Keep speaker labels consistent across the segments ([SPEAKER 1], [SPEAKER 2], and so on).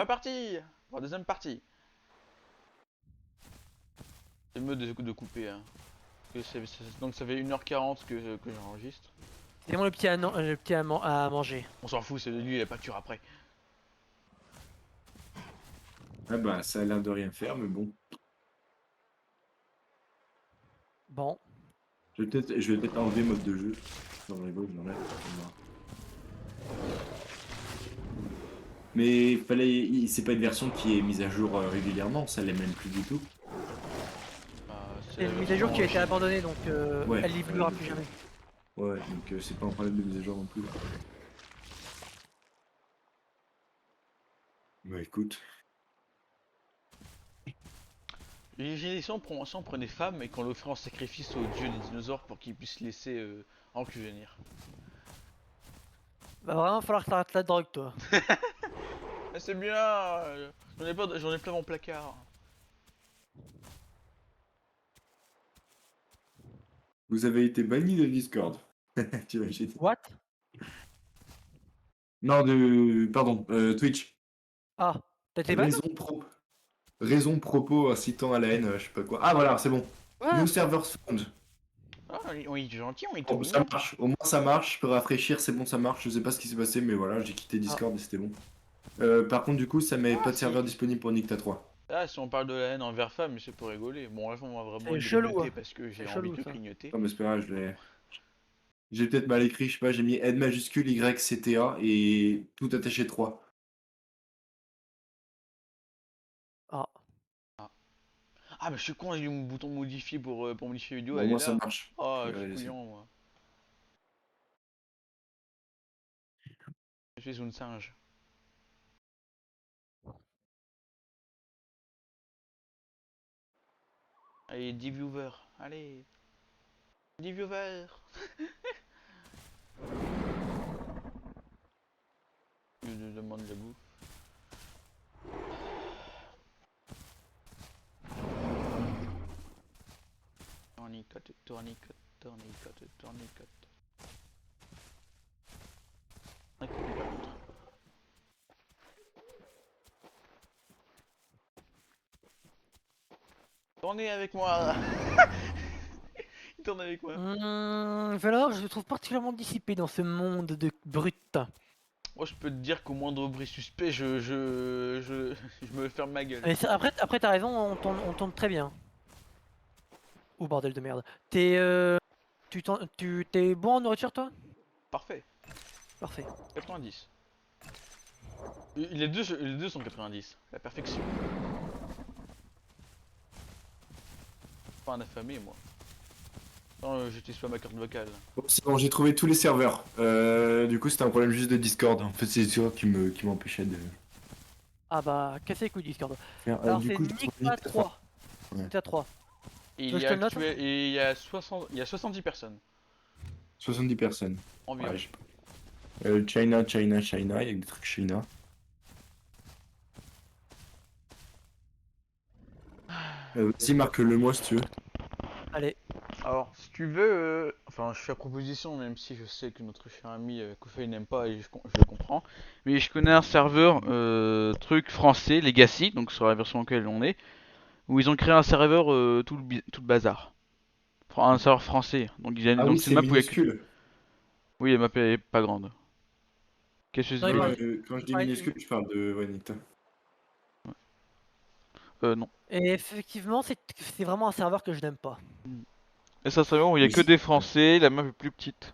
[SPEAKER 1] reparti pour la deuxième partie. C'est mieux de couper. Hein. Donc ça fait 1h40 que j'enregistre.
[SPEAKER 2] C'est moi le petit à manger.
[SPEAKER 1] On s'en fout, c'est de lui, il a pas de cure après.
[SPEAKER 3] Ah bah, ça a l'air de rien faire, mais bon.
[SPEAKER 2] Bon.
[SPEAKER 3] Je vais peut-être enlever mode de jeu. Non, rigole, j'enlève. Mais c'est pas une version qui est mise à jour régulièrement, ça l'est même plus du tout.
[SPEAKER 2] C'est une mise à jour qui a été abandonnée, donc
[SPEAKER 3] Ouais,
[SPEAKER 2] elle n'évoluera plus jamais.
[SPEAKER 3] Ouais, donc c'est pas un problème de mise à jour non plus. Bah écoute.
[SPEAKER 1] J'ai dit si on prenait femme et qu'on l'offrait en sacrifice au dieu des dinosaures pour qu'il puisse laisser venir.
[SPEAKER 2] Va vraiment falloir que t'arrêtes la drogue, toi.
[SPEAKER 1] Ah, c'est bien, j'en ai plein mon placard.
[SPEAKER 3] Vous avez été banni de Discord. Tu imagines?
[SPEAKER 2] What?
[SPEAKER 3] Non, pardon, Twitch.
[SPEAKER 2] Ah, t'as été ban?
[SPEAKER 3] Raison propos incitant à la haine, je sais pas quoi. Ah voilà, c'est bon.
[SPEAKER 2] Ouais.
[SPEAKER 3] New servers found.
[SPEAKER 1] Ah, on est gentil, on est
[SPEAKER 3] Bon,
[SPEAKER 1] tout
[SPEAKER 3] ça
[SPEAKER 1] mignon.
[SPEAKER 3] marche, au moins ça marche, je peux rafraîchir, c'est bon, ça marche. Je sais pas ce qui s'est passé, mais voilà, j'ai quitté Discord et c'était bon. Par contre, du coup, ça met pas de serveur disponible pour Nicta 3.
[SPEAKER 1] Ah, si on parle de la haine envers femme, mais c'est pour rigoler. Bon, là, on va vraiment
[SPEAKER 2] C'est chelou,
[SPEAKER 1] grignoter
[SPEAKER 2] hein.
[SPEAKER 1] parce que j'ai
[SPEAKER 2] C'est
[SPEAKER 1] envie
[SPEAKER 2] chelou,
[SPEAKER 1] de
[SPEAKER 2] ça.
[SPEAKER 1] clignoter.
[SPEAKER 3] Non, mais c'est pas grave, j'ai peut-être mal écrit, je sais pas, j'ai mis N majuscule Y C T A et tout attaché 3.
[SPEAKER 2] Ah.
[SPEAKER 1] Ah, mais je suis con, j'ai eu mon bouton modifié pour modifier la vidéo,
[SPEAKER 3] Bon, au
[SPEAKER 1] elle est
[SPEAKER 3] moins ça
[SPEAKER 1] là.
[SPEAKER 3] marche.
[SPEAKER 1] Oh,
[SPEAKER 3] Ouais,
[SPEAKER 1] je suis
[SPEAKER 3] allez,
[SPEAKER 1] couillon, moi. Je suis une singe. Allez, 10 viewers. Allez. 10 viewers. Je me demande la bouffe. Tournicote, tournicote, tournicote, tournicote. Tournez avec moi. Il tourne avec moi.
[SPEAKER 2] Valor, je le trouve particulièrement dissipé dans ce monde de brutes.
[SPEAKER 1] Moi, je peux te dire qu'au moindre bruit suspect, je me ferme ma gueule.
[SPEAKER 2] Mais après t'as raison, on tourne très bien. Oh bordel de merde. T'es bon en nourriture, toi?
[SPEAKER 1] Parfait.
[SPEAKER 2] Parfait.
[SPEAKER 1] 90. Les deux sont 90. La perfection. Pas un affamé, moi. Non, j'utilise pas ma carte vocale.
[SPEAKER 3] Bon, c'est bon, j'ai trouvé tous les serveurs. Du coup, c'était un problème juste de Discord. En fait, c'est Discord qui m'empêchait de
[SPEAKER 2] Ah bah, cassez les couilles Discord.
[SPEAKER 3] faire.
[SPEAKER 2] Alors
[SPEAKER 3] Du
[SPEAKER 2] c'est
[SPEAKER 3] coup, j'ai trouvé
[SPEAKER 2] Nicta
[SPEAKER 3] Nicta 3.
[SPEAKER 2] 3.
[SPEAKER 3] Ouais.
[SPEAKER 2] Nicta 3.
[SPEAKER 1] Et
[SPEAKER 2] Tu veux que je te le note?
[SPEAKER 1] il y a 70 personnes
[SPEAKER 3] 70 personnes.
[SPEAKER 1] environ.
[SPEAKER 3] Ouais, je sais pas. China, il y a des trucs China. Vas-y, marque-le moi si tu veux.
[SPEAKER 2] Allez.
[SPEAKER 1] Alors, si tu veux, enfin, je fais la proposition, même si je sais que notre cher ami Kofei n'aime pas et je le comprends. Mais je connais un serveur truc français, Legacy, donc sur la version laquelle on est, où ils ont créé un serveur tout le bazar. Un serveur français.
[SPEAKER 3] Ah oui,
[SPEAKER 1] Donc c'est
[SPEAKER 3] c'est
[SPEAKER 1] une map où il y a que.
[SPEAKER 3] minuscule.
[SPEAKER 1] Oui, la map est pas grande. Qu'est-ce que
[SPEAKER 2] Non,
[SPEAKER 1] tu veux dire?
[SPEAKER 3] Quand je dis
[SPEAKER 2] parle-
[SPEAKER 3] minuscule, je parle de ouais, Nicta.
[SPEAKER 1] Non.
[SPEAKER 2] Et effectivement, c'est vraiment un serveur que je n'aime pas.
[SPEAKER 1] Et ça, c'est un serveur où il y a
[SPEAKER 3] Oui,
[SPEAKER 1] que des Français, la map est plus petite.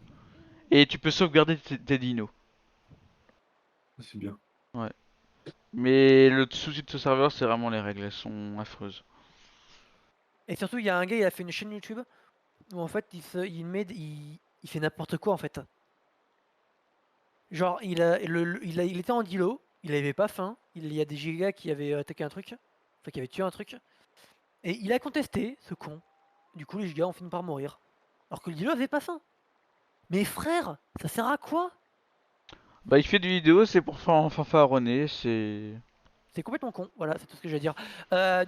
[SPEAKER 1] Et tu peux sauvegarder tes dinos.
[SPEAKER 3] c'est bien.
[SPEAKER 1] Ouais. Mais le souci de ce serveur, c'est vraiment les règles, elles sont affreuses.
[SPEAKER 2] Et surtout, il y a un gars, il a fait une chaîne YouTube où en fait, il fait n'importe quoi en fait. Genre, il était en dilo, il avait pas faim, il y a des gigas qui avaient attaqué un truc, enfin qui avaient tué un truc, et il a contesté, ce con. Du coup, les gigas ont fini par mourir. Alors que le dilo avait pas faim. Mais frère, ça sert à quoi?
[SPEAKER 1] Bah, il fait des vidéos, c'est pour fanfaronner, c'est.
[SPEAKER 2] C'est complètement con, voilà, c'est tout ce que j'ai à dire.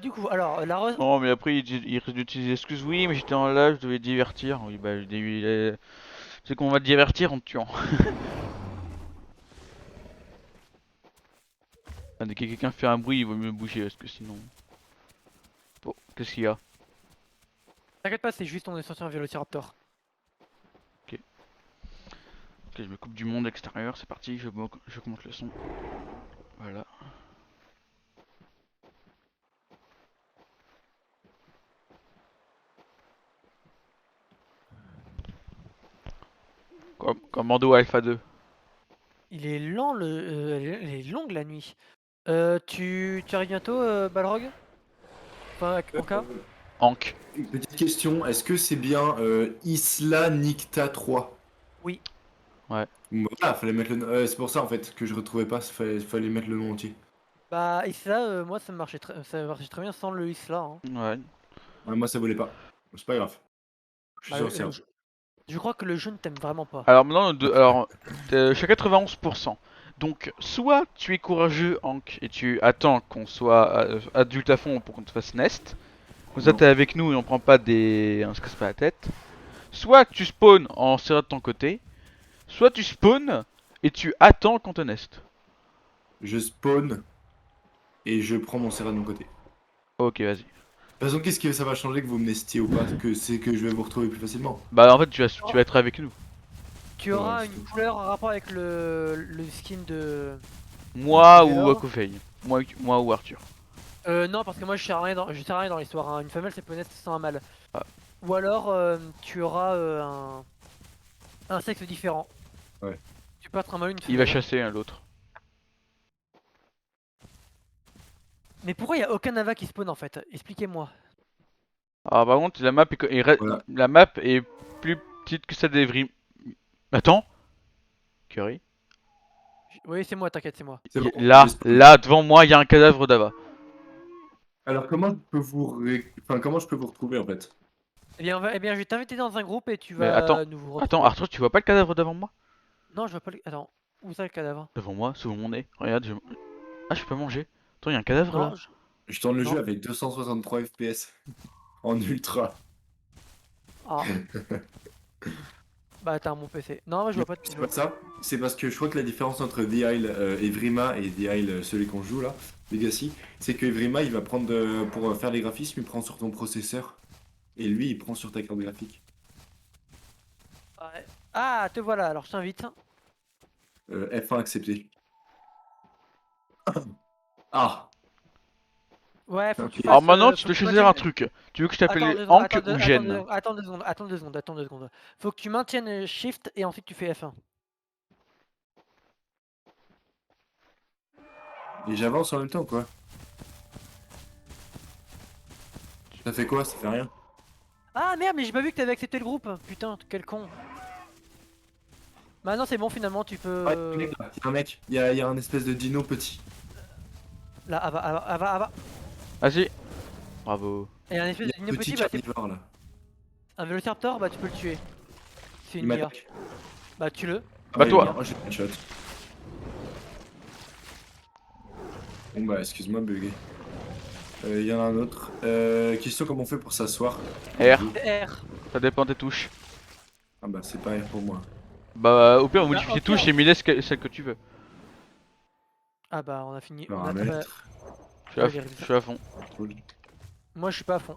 [SPEAKER 2] Du coup, alors,
[SPEAKER 1] Non, mais après, il risque d'utiliser l'excuse. Oui, mais j'étais en live, je devais divertir. Oui, bah, c'est qu'on va te divertir en te tuant. Dès que quelqu'un fait un bruit, il vaut mieux bouger parce que sinon. Bon, qu'est-ce qu'il y a?
[SPEAKER 2] T'inquiète pas, c'est juste on est sorti un Vélociraptor.
[SPEAKER 1] Ok, je me coupe du monde extérieur, c'est parti, je monte le son. Voilà. Commando Alpha 2.
[SPEAKER 2] Il est lent elle est longue la nuit. Tu arrives bientôt, Balrog? Enfin, en cas?
[SPEAKER 1] Hank.
[SPEAKER 3] Une petite question, est-ce que c'est bien Isla Nicta 3?
[SPEAKER 2] Oui.
[SPEAKER 3] Voilà, fallait mettre le nom. C'est pour ça en fait que je retrouvais pas, fallait mettre le nom entier.
[SPEAKER 2] Bah, Isla, moi ça marchait très bien sans le Isla. Hein.
[SPEAKER 1] Ouais.
[SPEAKER 3] Ouais, moi ça volait pas. C'est pas grave. Je suis
[SPEAKER 2] Bah,
[SPEAKER 3] sur le serveur.
[SPEAKER 2] je crois que le jeu ne t'aime vraiment pas.
[SPEAKER 1] Alors maintenant, alors, je suis à 91%. Donc, soit tu es courageux, Hank, et tu attends qu'on soit adulte à fond pour qu'on te fasse nest. Comme ça,
[SPEAKER 3] Non.
[SPEAKER 1] t'es avec nous et on prend pas on se casse pas la tête. Soit tu spawns en serrant de ton côté. Soit tu spawns et tu attends qu'on te nest.
[SPEAKER 3] Je spawn et je prends mon serveur de mon côté.
[SPEAKER 1] Ok, vas-y.
[SPEAKER 3] De toute façon, qu'est-ce que ça va changer que vous me nestiez ou pas? Que c'est que je vais vous retrouver plus facilement.
[SPEAKER 1] Bah, en fait, tu vas être avec nous.
[SPEAKER 2] Tu
[SPEAKER 3] Ouais,
[SPEAKER 2] auras
[SPEAKER 3] c'est
[SPEAKER 2] une
[SPEAKER 3] tout.
[SPEAKER 2] couleur en rapport avec le skin de.
[SPEAKER 1] Moi
[SPEAKER 2] Et
[SPEAKER 1] ou
[SPEAKER 2] alors
[SPEAKER 1] Akofei. Moi ou Arthur.
[SPEAKER 2] Non, parce que moi je sers à rien dans l'histoire. Hein. Une femelle c'est peut naître sans un mâle.
[SPEAKER 1] Ah.
[SPEAKER 2] Ou alors tu auras un sexe différent.
[SPEAKER 3] Ouais.
[SPEAKER 2] Tu peux être un mâle ou une
[SPEAKER 1] Il va
[SPEAKER 2] femelle.
[SPEAKER 1] chasser l'autre.
[SPEAKER 2] Mais pourquoi il y a aucun Nava qui spawn en fait? Expliquez-moi.
[SPEAKER 1] Ah, par contre,
[SPEAKER 3] Voilà.
[SPEAKER 1] la map est plus petite que celle d'Evry. Attends. Curry.
[SPEAKER 2] Oui, c'est moi, t'inquiète, c'est moi.
[SPEAKER 3] C'est bon, j'ai
[SPEAKER 1] Là,
[SPEAKER 3] spawn.
[SPEAKER 1] là, devant moi, il y a un cadavre d'Ava.
[SPEAKER 3] Alors comment je peux enfin, comment je peux vous retrouver en fait?
[SPEAKER 2] Eh bien, je vais t'inviter dans un groupe et tu
[SPEAKER 1] Mais attends,
[SPEAKER 2] vas nous
[SPEAKER 1] attends,
[SPEAKER 2] retrouver.
[SPEAKER 1] Arthur, tu vois pas le cadavre devant moi?
[SPEAKER 2] Non, je vois pas le. Attends, où ça le cadavre?
[SPEAKER 1] Devant moi, sous mon nez. Regarde, ah, je peux pas manger. Attends, il y a un cadavre là.
[SPEAKER 2] Non,
[SPEAKER 3] Je tourne le
[SPEAKER 2] non.
[SPEAKER 3] jeu avec 263 FPS en ultra.
[SPEAKER 2] Ah, bah t'as mon PC. Non, je vois pas.
[SPEAKER 3] C'est pas ça, c'est parce que je crois que la différence entre The Isle et Vrima et The Isle, celui qu'on joue là, Legacy, c'est que Vrima il va prendre pour faire les graphismes, il prend sur ton processeur et lui il prend sur ta carte graphique.
[SPEAKER 2] Ouais. Ah, te voilà, alors je t'invite.
[SPEAKER 3] F1 accepté. Ah,
[SPEAKER 2] Ouais, faut que tu
[SPEAKER 3] ok.
[SPEAKER 2] fasses.
[SPEAKER 1] Alors maintenant, tu
[SPEAKER 2] Faut
[SPEAKER 1] dois
[SPEAKER 2] que tu
[SPEAKER 1] choisir un
[SPEAKER 2] maintiennes.
[SPEAKER 1] truc. Tu veux que je
[SPEAKER 2] Attends
[SPEAKER 1] t'appelle
[SPEAKER 2] 2 secondes,
[SPEAKER 1] Hank ou Jen?
[SPEAKER 2] attends 2 secondes. Faut que tu maintiennes Shift et ensuite tu fais F1.
[SPEAKER 3] Et j'avance en même temps quoi. Ça fait quoi? Ça fait rien.
[SPEAKER 2] Ah merde, mais j'ai pas vu que t'avais accepté le groupe. Putain, quel con. Maintenant c'est bon, finalement tu peux.
[SPEAKER 3] Ouais, mec, là, y a un mec, il y a un espèce de dino petit.
[SPEAKER 2] Là, Ava.
[SPEAKER 1] Vas-y. Bravo.
[SPEAKER 2] Et un
[SPEAKER 3] Il
[SPEAKER 2] espèce
[SPEAKER 3] y
[SPEAKER 2] de
[SPEAKER 3] a un
[SPEAKER 2] dino
[SPEAKER 3] petit
[SPEAKER 2] petit, bah c'est
[SPEAKER 3] carnivore là.
[SPEAKER 2] un Vélociraptor, bah tu peux le tuer. C'est
[SPEAKER 3] Il
[SPEAKER 2] une IA.
[SPEAKER 3] m'attaque.
[SPEAKER 2] Bah tue-le.
[SPEAKER 1] Bah,
[SPEAKER 3] Ouais,
[SPEAKER 1] toi.
[SPEAKER 3] moi j'ai une shot. Bon bah excuse-moi buggy. Il y en a un autre. Question comment on fait pour s'asseoir?
[SPEAKER 1] R.
[SPEAKER 2] R.
[SPEAKER 1] Ça dépend des touches.
[SPEAKER 3] Ah bah c'est pas R pour moi.
[SPEAKER 1] Bah, au pire, on
[SPEAKER 2] Bah,
[SPEAKER 1] modifie
[SPEAKER 2] au
[SPEAKER 1] les
[SPEAKER 2] pire.
[SPEAKER 1] touches et mets celle que tu veux.
[SPEAKER 2] Ah bah on a fini.
[SPEAKER 3] Alors
[SPEAKER 2] On a...
[SPEAKER 3] un
[SPEAKER 2] bah,
[SPEAKER 3] mètre.
[SPEAKER 1] Je suis à fond.
[SPEAKER 3] Cool.
[SPEAKER 2] moi je suis pas à fond.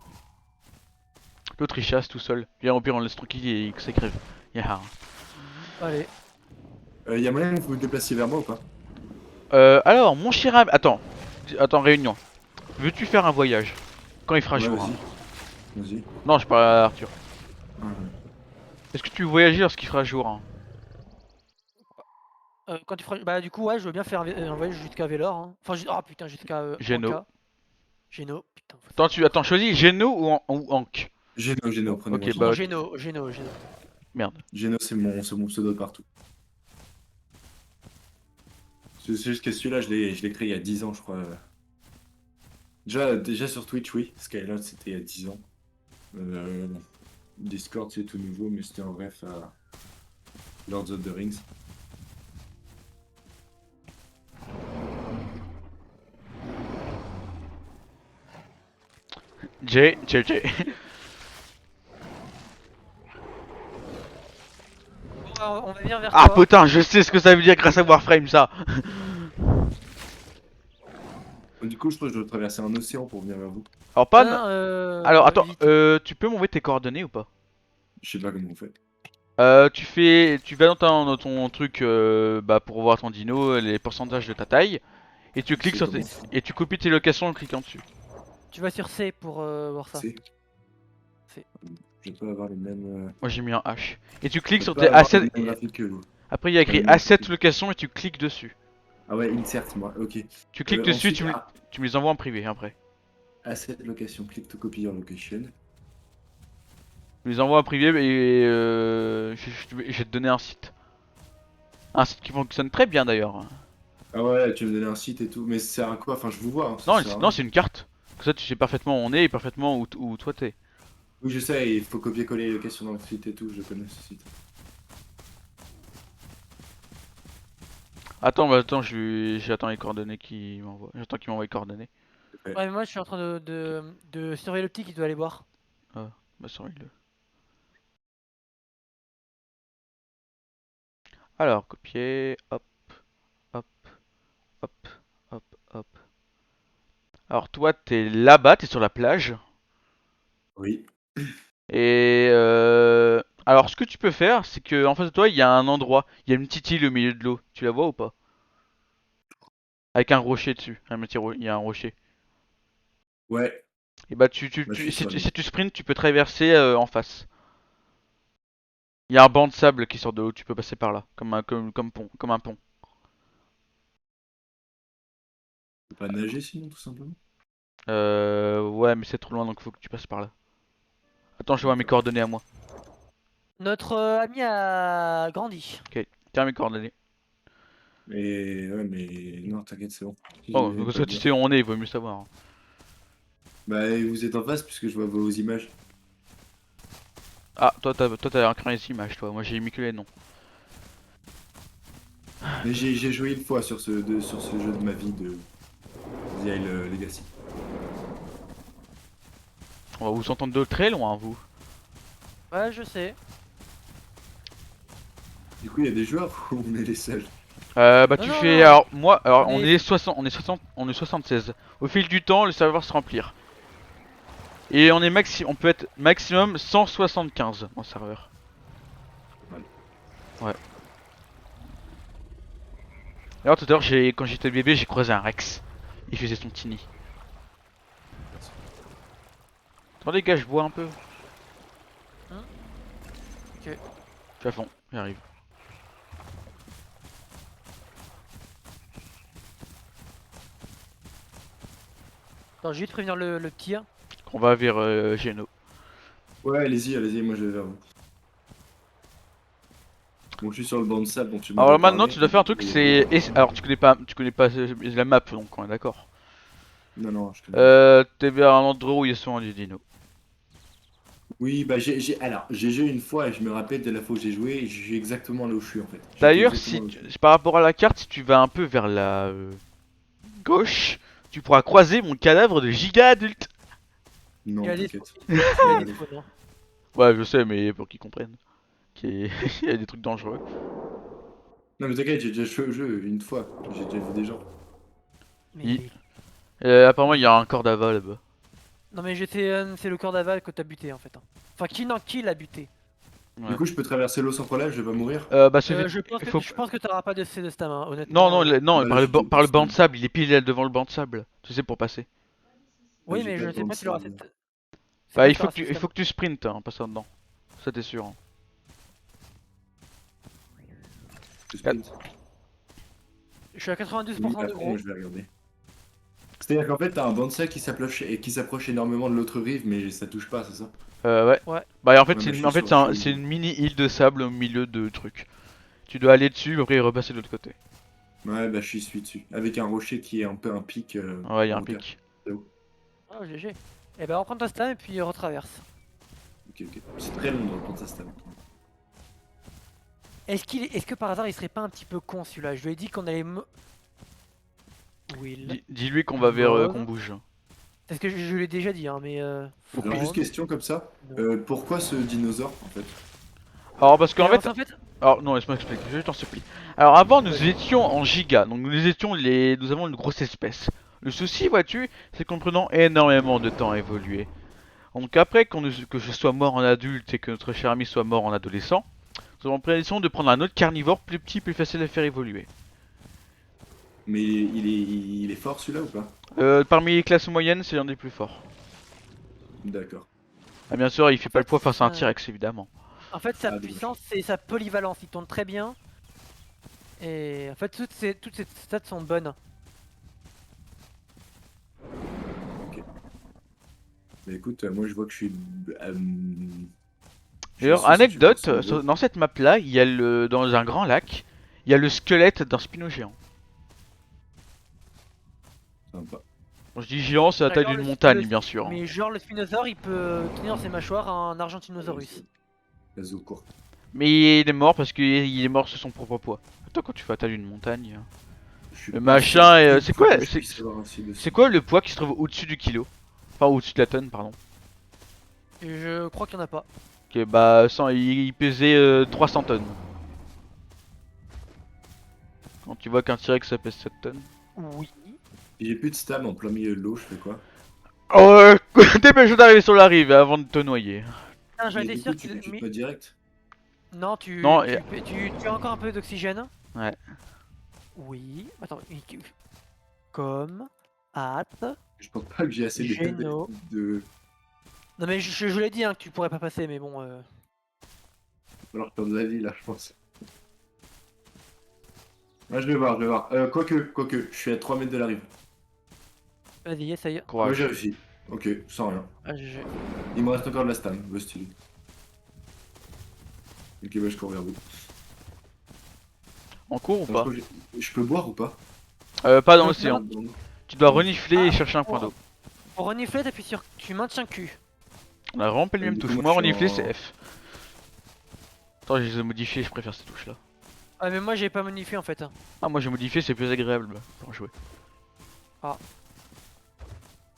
[SPEAKER 1] L'autre il chasse tout seul. Viens, au pire, on le laisse tranquille et que ça crève. Yeah.
[SPEAKER 2] Allez.
[SPEAKER 3] Y a moyen que vous vous déplaciez vers moi ou pas?
[SPEAKER 1] Alors, mon cher ami. Attends, réunion. Veux-tu faire un voyage? Quand il fera
[SPEAKER 3] Ouais,
[SPEAKER 1] jour, hein.
[SPEAKER 3] Vas-y.
[SPEAKER 1] Non, je parle à Arthur.
[SPEAKER 3] Ouais.
[SPEAKER 1] Est-ce que tu veux voyager lorsqu'il fera jour, hein?
[SPEAKER 2] Quand tu feras... Bah du coup ouais, je veux bien faire un voyage jusqu'à Vélor. Hein. Enfin, oh putain, jusqu'à
[SPEAKER 1] Geno.
[SPEAKER 2] Anka. Geno. Putain.
[SPEAKER 1] Attends, choisis Geno ou Hank?
[SPEAKER 3] Geno, prenez-moi.
[SPEAKER 1] Ok,
[SPEAKER 3] Geno.
[SPEAKER 1] bah.
[SPEAKER 2] Non, Geno.
[SPEAKER 1] Merde.
[SPEAKER 3] Geno c'est mon pseudo de partout. C'est juste que celui-là je l'ai créé il y a 10 ans je crois. Déjà sur Twitch oui, Skyload c'était il y a 10 ans. Discord c'est tout nouveau mais c'était en bref à Lords of the Rings.
[SPEAKER 1] J.
[SPEAKER 2] On va venir vers
[SPEAKER 1] Ah
[SPEAKER 2] toi.
[SPEAKER 1] putain, je sais ce que ça veut dire grâce à Warframe ça.
[SPEAKER 3] Du coup, je crois que je dois traverser un océan pour venir vers vous.
[SPEAKER 1] Alors pas.
[SPEAKER 2] Non,
[SPEAKER 1] Alors attends,
[SPEAKER 2] vite.
[SPEAKER 1] tu peux m'envoyer tes coordonnées ou pas?
[SPEAKER 3] Je sais pas comment on fait.
[SPEAKER 1] Tu vas dans ton truc bah, pour voir ton dino, les pourcentages de ta taille, et tu cliques
[SPEAKER 3] C'est
[SPEAKER 1] sur
[SPEAKER 3] comment ça?
[SPEAKER 1] et tu copies tes locations en cliquant dessus.
[SPEAKER 2] Tu vas sur C pour voir ça.
[SPEAKER 3] C'est.
[SPEAKER 2] C'est-
[SPEAKER 3] Je vais pas avoir les mêmes.
[SPEAKER 1] Moi j'ai mis un H. Et tu cliques
[SPEAKER 3] Je vais
[SPEAKER 1] sur
[SPEAKER 3] pas
[SPEAKER 1] tes
[SPEAKER 3] avoir les
[SPEAKER 1] assets.
[SPEAKER 3] mêmes graphiques que vous.
[SPEAKER 1] Après il y a
[SPEAKER 3] Pas les
[SPEAKER 1] écrit
[SPEAKER 3] mêmes
[SPEAKER 1] assets
[SPEAKER 3] graphiques.
[SPEAKER 1] location et tu cliques dessus.
[SPEAKER 3] Ah ouais, insert moi. Ok.
[SPEAKER 1] Tu cliques dessus,
[SPEAKER 3] Ensuite, ah,
[SPEAKER 1] tu me les envoies en privé après.
[SPEAKER 3] asset location. Click to copy your location.
[SPEAKER 1] Tu me les envoies en privé et je vais te donner un site. Un site qui fonctionne très bien d'ailleurs.
[SPEAKER 3] Ah ouais, tu vas me donner un site et tout. Mais ça sert à quoi? Enfin, je vous vois. Hein, ça
[SPEAKER 1] Non,
[SPEAKER 3] sert à
[SPEAKER 1] non
[SPEAKER 3] rien.
[SPEAKER 1] c'est une carte. Comme ça tu sais parfaitement où on est et parfaitement où toi t'es.
[SPEAKER 3] Oui, je sais, il faut copier-coller les locations dans le site et tout. Je connais ce site.
[SPEAKER 1] Attends, bah attends, j'attends les coordonnées qui m'envoient. J'attends qu'il m'envoie les coordonnées.
[SPEAKER 3] Ouais.
[SPEAKER 2] Ouais, mais moi je suis en train de surveiller le petit qui doit aller voir.
[SPEAKER 1] Ah, bah surveille-le. Alors, copier, hop, hop, hop, hop, hop. Alors toi, t'es là-bas, t'es sur la plage.
[SPEAKER 3] Oui.
[SPEAKER 1] Et alors, ce que tu peux faire, c'est que en face de toi, il y a un endroit, il y a une petite île au milieu de l'eau. Tu la vois ou pas? Avec un rocher dessus, il y a un rocher.
[SPEAKER 3] Ouais.
[SPEAKER 1] Et bah,
[SPEAKER 3] Bah, je suis sur l'île.
[SPEAKER 1] si tu sprints, tu peux traverser en face. Il y a un banc de sable qui sort de l'eau, tu peux passer par là, comme un pont.
[SPEAKER 3] Tu peux pas nager sinon, tout simplement.
[SPEAKER 1] Ouais, mais c'est trop loin, donc faut que tu passes par là. Attends, je vois mes
[SPEAKER 3] D'accord.
[SPEAKER 1] coordonnées à moi.
[SPEAKER 2] Notre ami a grandi.
[SPEAKER 1] Ok, tiens mes coordonnées.
[SPEAKER 3] Mais ouais, mais non, t'inquiète, c'est bon. Je
[SPEAKER 1] Oh,
[SPEAKER 3] vais
[SPEAKER 1] donc
[SPEAKER 3] pas
[SPEAKER 1] ça
[SPEAKER 3] le
[SPEAKER 1] tu
[SPEAKER 3] dire.
[SPEAKER 1] sais où on est, il vaut mieux savoir, hein.
[SPEAKER 3] Bah, vous êtes en face puisque je vois vos images.
[SPEAKER 1] Ah, toi t'as écrit les images, toi. Moi j'ai mis que les noms.
[SPEAKER 3] Mais j'ai joué une fois sur sur ce jeu de ma vie de The Isle Legacy.
[SPEAKER 1] On va vous entendre de très loin, vous.
[SPEAKER 2] Ouais, je sais.
[SPEAKER 3] Du coup, il y a des joueurs où on est les seuls.
[SPEAKER 1] Bah
[SPEAKER 2] Non,
[SPEAKER 1] tu
[SPEAKER 2] non,
[SPEAKER 1] fais.
[SPEAKER 2] non.
[SPEAKER 1] Alors, moi, alors
[SPEAKER 2] On
[SPEAKER 1] on
[SPEAKER 2] est-
[SPEAKER 1] est 60, on est 76. Au fil du temps, le serveur se remplir. Et on peut être maximum 175 dans le serveur.
[SPEAKER 3] Voilà.
[SPEAKER 1] Ouais. Alors tout à l'heure, quand j'étais bébé, j'ai croisé un Rex. Il faisait son tini. Attendez, gars, je bois un peu.
[SPEAKER 2] Hein. Ok.
[SPEAKER 1] Je suis à fond, j'arrive.
[SPEAKER 2] Attends, je vais juste prévenir le petit. Hein.
[SPEAKER 1] On va vers Geno.
[SPEAKER 3] Ouais, allez-y, moi je vais vers vous. Bon, je suis sur le banc de sable dont tu
[SPEAKER 1] Alors
[SPEAKER 3] m'avais
[SPEAKER 1] maintenant,
[SPEAKER 3] parlé.
[SPEAKER 1] tu dois faire un truc, c'est. Alors tu connais pas la map, donc on est d'accord.
[SPEAKER 3] Non, non, je connais pas.
[SPEAKER 1] T'es vers un endroit où il y a souvent des dinos.
[SPEAKER 3] Oui, bah alors, j'ai joué une fois et je me rappelle de la fois où j'ai joué et je suis exactement là où je suis en fait. J'étais
[SPEAKER 1] D'ailleurs,
[SPEAKER 3] exactement là où je suis.
[SPEAKER 1] par rapport à la carte, si tu vas un peu vers la gauche, tu pourras croiser mon cadavre de giga adulte.
[SPEAKER 2] Il
[SPEAKER 3] Non,
[SPEAKER 2] a des
[SPEAKER 3] t'inquiète.
[SPEAKER 2] il a des spawns, hein.
[SPEAKER 1] Ouais, je sais, mais pour qu'ils comprennent. Il y a des trucs dangereux.
[SPEAKER 3] Non, mais t'inquiète, j'ai déjà joué au jeu une fois. J'ai déjà vu des gens.
[SPEAKER 1] Il-
[SPEAKER 2] Mais...
[SPEAKER 1] Apparemment, il y a un corps d'aval là-bas.
[SPEAKER 2] Non mais c'est le corps d'aval que t'as buté en fait. Hein. Enfin, qui l'a buté?
[SPEAKER 3] Du
[SPEAKER 1] Ouais.
[SPEAKER 3] coup, je peux traverser l'eau sans problème, je vais pas mourir.
[SPEAKER 1] Bah, suffit.
[SPEAKER 2] Je
[SPEAKER 1] Faut...
[SPEAKER 2] pense que t'auras pas de C de stam, hein,
[SPEAKER 1] Non,
[SPEAKER 2] honnêtement.
[SPEAKER 1] non, non,
[SPEAKER 3] Bah là, j'ai une
[SPEAKER 1] par le banc
[SPEAKER 3] piste.
[SPEAKER 1] de sable. Il est pile devant le banc de sable. Tu sais, pour passer.
[SPEAKER 3] Ouais,
[SPEAKER 2] Oui,
[SPEAKER 3] j'ai
[SPEAKER 2] mais
[SPEAKER 3] pas
[SPEAKER 2] je
[SPEAKER 3] de
[SPEAKER 2] sais
[SPEAKER 3] banc de
[SPEAKER 2] pas si tu auras
[SPEAKER 3] sable.
[SPEAKER 2] cette. C'est
[SPEAKER 1] Bah,
[SPEAKER 2] pas si t'auras cette
[SPEAKER 1] il
[SPEAKER 2] stam.
[SPEAKER 1] faut que tu sprintes en passant dedans. Ça, t'es sûr, hein.
[SPEAKER 3] Je sprint.
[SPEAKER 2] Je suis à
[SPEAKER 3] Oui,
[SPEAKER 2] 92% de
[SPEAKER 3] après,
[SPEAKER 2] gros.
[SPEAKER 3] je vais regarder. C'est-à-dire qu'en fait, t'as un banc de sable qui s'approche énormément de l'autre rive, mais ça touche pas, c'est ça?
[SPEAKER 1] Ouais.
[SPEAKER 2] Ouais.
[SPEAKER 1] Bah, en fait,
[SPEAKER 3] Ouais, bah, je
[SPEAKER 1] c'est
[SPEAKER 3] suis
[SPEAKER 1] une mini île de sable au milieu de trucs. Tu dois aller dessus, après repasser de l'autre côté.
[SPEAKER 3] Ouais, bah, je suis dessus. Avec un rocher qui est un peu un pic
[SPEAKER 1] Ouais, il y a
[SPEAKER 3] en
[SPEAKER 1] un
[SPEAKER 3] hauteur.
[SPEAKER 1] pic.
[SPEAKER 3] C'est où?
[SPEAKER 2] Oh, GG. Eh ben, reprends ta stam et puis retraverse.
[SPEAKER 3] Ok, ok. C'est très long de reprendre sa stab.
[SPEAKER 2] Est-ce que par hasard il serait pas un petit peu con celui-là? Je lui ai dit qu'on allait Will.
[SPEAKER 1] Dis-lui qu'on va vers, qu'on
[SPEAKER 2] Mauve.
[SPEAKER 1] bouge.
[SPEAKER 2] Parce que je l'ai déjà dit, hein, mais.
[SPEAKER 3] Alors, juste
[SPEAKER 2] Fawn.
[SPEAKER 3] question comme ça.
[SPEAKER 2] Non.
[SPEAKER 3] Pourquoi ce dinosaure, en fait?
[SPEAKER 1] Alors, parce qu'en
[SPEAKER 2] Et
[SPEAKER 1] fait,
[SPEAKER 2] en fait,
[SPEAKER 1] alors non, laisse-moi expliquer, je t'en supplie. Alors avant, nous étions en giga, donc nous avons une grosse espèce. Le souci, vois-tu, c'est qu'en prenant énormément de temps à évoluer. Donc après que je sois mort en adulte et que notre cher ami soit mort en adolescent, nous avons pris la décision de prendre un autre carnivore plus petit, plus facile à faire évoluer.
[SPEAKER 3] Mais il est fort celui-là ou pas?
[SPEAKER 1] Parmi les classes moyennes, c'est l'un des plus forts.
[SPEAKER 3] D'accord.
[SPEAKER 1] Ah bien sûr, il
[SPEAKER 2] En
[SPEAKER 1] fait pas le
[SPEAKER 2] fait,
[SPEAKER 1] poids face à un T-Rex évidemment.
[SPEAKER 2] en fait, sa
[SPEAKER 3] Ah, dommage.
[SPEAKER 2] puissance, c'est sa polyvalence. Il tourne très bien. Et en fait, toutes ses stats sont bonnes.
[SPEAKER 3] Bah écoute, moi je vois que je suis à
[SPEAKER 1] D'ailleurs,
[SPEAKER 3] 68%
[SPEAKER 1] anecdote,
[SPEAKER 3] de niveau.
[SPEAKER 1] dans cette map là, il y a dans un grand lac, il y a le squelette d'un spino géant.
[SPEAKER 3] Sympa.
[SPEAKER 1] Quand je dis géant, c'est la taille
[SPEAKER 2] Genre
[SPEAKER 1] d'une montagne bien sûr.
[SPEAKER 2] Mais genre, le spinosaure, il peut tenir dans ses mâchoires un Argentinosaurus.
[SPEAKER 3] La zo courte.
[SPEAKER 1] Mais il est mort parce qu'il est mort sur son propre poids. Attends, quand tu fais la taille d'une montagne.
[SPEAKER 3] Je suis
[SPEAKER 1] Le
[SPEAKER 3] pas sûr
[SPEAKER 1] machin,
[SPEAKER 3] qu'une
[SPEAKER 1] c'est
[SPEAKER 3] fois
[SPEAKER 1] quoi,
[SPEAKER 3] que je puisse avoir un ci-dessus.
[SPEAKER 1] c'est quoi le poids qui se trouve au-dessus du kilo? Enfin, au-dessus de la tonne, pardon.
[SPEAKER 2] Et je crois qu'il y en a pas.
[SPEAKER 1] Ok, bah, il pesait 300 tonnes. Quand tu vois qu'un T-Rex ça pèse 7 tonnes.
[SPEAKER 2] Oui.
[SPEAKER 3] Si j'ai plus de stam en plein milieu de l'eau, je fais quoi?
[SPEAKER 1] Oh, dépêche d'arriver sur la rive avant de te noyer.
[SPEAKER 2] Ah, j'en
[SPEAKER 3] Mais
[SPEAKER 2] étais
[SPEAKER 3] du
[SPEAKER 2] sûr
[SPEAKER 3] coup, tu
[SPEAKER 2] qu'il.
[SPEAKER 3] tu
[SPEAKER 2] Mais...
[SPEAKER 3] pas direct?
[SPEAKER 2] Non,
[SPEAKER 1] Non,
[SPEAKER 2] tu as encore un peu d'oxygène.
[SPEAKER 1] Ouais.
[SPEAKER 2] Oui. Attends. Comme. Hâte.
[SPEAKER 3] Je pense pas que j'ai assez
[SPEAKER 2] Géno.
[SPEAKER 3] de...
[SPEAKER 2] Non, mais je l'ai dit hein, que tu pourrais pas passer, mais bon.
[SPEAKER 3] Alors comme d'avis là, je pense. Ouais, je vais voir, je vais voir. Quoique, je suis à 3 mètres de la rive.
[SPEAKER 2] Vas-y, essaye.
[SPEAKER 3] Moi
[SPEAKER 1] Courage.
[SPEAKER 3] j'ai réussi. Ok, sans rien.
[SPEAKER 2] Ah,
[SPEAKER 3] Il me reste encore de la stam, bah stylé. Ok, bah je cours vers vous.
[SPEAKER 1] En cours ou
[SPEAKER 3] Attends,
[SPEAKER 1] pas?
[SPEAKER 3] je peux boire ou pas?
[SPEAKER 1] Pas dans
[SPEAKER 2] Non,
[SPEAKER 1] l'océan.
[SPEAKER 3] Non.
[SPEAKER 1] Tu dois renifler et
[SPEAKER 2] Ah,
[SPEAKER 1] chercher un point
[SPEAKER 2] oh.
[SPEAKER 1] d'eau.
[SPEAKER 2] Pour renifler, t'appuies sur. Tu maintiens Q.
[SPEAKER 1] On a vraiment pas les mêmes
[SPEAKER 3] Du coup,
[SPEAKER 1] touches.
[SPEAKER 3] moi,
[SPEAKER 1] Moi,
[SPEAKER 3] je suis
[SPEAKER 1] renifler,
[SPEAKER 3] en-
[SPEAKER 1] c'est F. Attends, je les ai modifiés, je préfère ces touches là.
[SPEAKER 2] Ah, mais moi j'ai pas modifié en fait.
[SPEAKER 1] Ah, moi j'ai modifié, c'est plus agréable pour jouer.
[SPEAKER 2] Ah.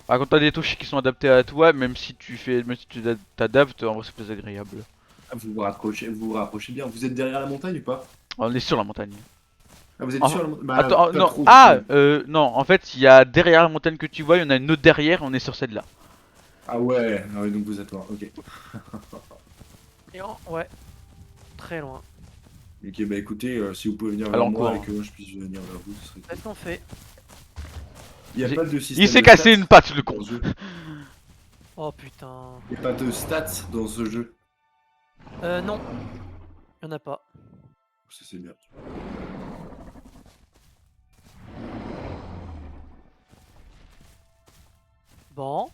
[SPEAKER 1] Ah, quand t'as des touches qui sont adaptées à toi, même si tu t'adaptes, en vrai c'est plus agréable.
[SPEAKER 3] Ah, vous vous rapprochez bien. Vous êtes derrière la montagne ou pas?
[SPEAKER 1] On est sur la montagne.
[SPEAKER 3] Ah, vous êtes
[SPEAKER 1] Enfin,
[SPEAKER 3] sur la montagne? Bah,
[SPEAKER 1] attends,
[SPEAKER 3] pas
[SPEAKER 1] non,
[SPEAKER 3] trop.
[SPEAKER 1] ah, non, en fait, il y a derrière la montagne que tu vois, il y en a une autre derrière, on est sur celle-là.
[SPEAKER 3] Ah ouais, donc vous êtes loin, ok.
[SPEAKER 2] Ouais. Très loin.
[SPEAKER 3] Ok, bah écoutez, si vous pouvez venir
[SPEAKER 1] Allez,
[SPEAKER 3] vers
[SPEAKER 1] en
[SPEAKER 3] moi
[SPEAKER 1] cours.
[SPEAKER 3] et que moi je puisse venir vers vous, ce serait cool.
[SPEAKER 2] Qu'est-ce qu'on fait?
[SPEAKER 3] Il y a pas de système
[SPEAKER 1] Il s'est
[SPEAKER 3] de
[SPEAKER 1] cassé
[SPEAKER 3] stats
[SPEAKER 1] une patte, le con.
[SPEAKER 3] dans ce jeu.
[SPEAKER 2] Oh putain.
[SPEAKER 3] Il y a pas de stats dans ce jeu.
[SPEAKER 2] Non. Y'en a pas.
[SPEAKER 3] Ça c'est bien.
[SPEAKER 2] Bon.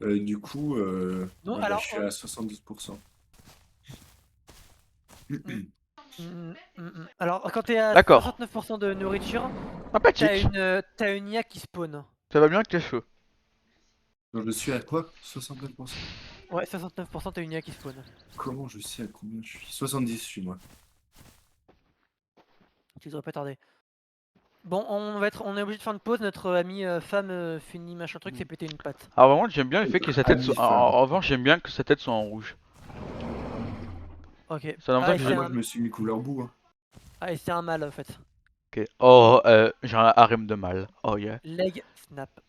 [SPEAKER 3] Du coup,
[SPEAKER 2] Non,
[SPEAKER 3] moi, là,
[SPEAKER 2] alors.
[SPEAKER 3] je suis à 72%.
[SPEAKER 2] Alors, quand t'es à
[SPEAKER 1] D'accord.
[SPEAKER 2] 69% de nourriture,
[SPEAKER 1] Sympathique.
[SPEAKER 2] t'as une IA qui spawn.
[SPEAKER 1] Ça va bien avec tes cheveux.
[SPEAKER 3] Donc, je suis à quoi? 69%?
[SPEAKER 2] Ouais, 69% t'as une IA qui spawn.
[SPEAKER 3] Comment je sais à combien je suis? 70, je suis moi.
[SPEAKER 2] Tu devrais pas tarder. Bon, on est obligé de faire une pause. Notre ami femme finit machin truc, s'est pété une patte.
[SPEAKER 1] Alors vraiment, j'aime bien le fait que sa tête
[SPEAKER 3] Ami
[SPEAKER 1] soit...
[SPEAKER 3] femme.
[SPEAKER 1] En revanche, j'aime bien que sa tête soit en rouge.
[SPEAKER 2] Ok.
[SPEAKER 1] Ça
[SPEAKER 2] Ah,
[SPEAKER 1] longtemps
[SPEAKER 2] et
[SPEAKER 1] que
[SPEAKER 2] c'est
[SPEAKER 3] Moi
[SPEAKER 2] un...
[SPEAKER 3] je me suis mis couleur boue. Hein.
[SPEAKER 2] ah, et c'est un mâle en fait.
[SPEAKER 1] Ok. Oh, j'ai un harem de mâle. Oh yeah.
[SPEAKER 2] Leg snap.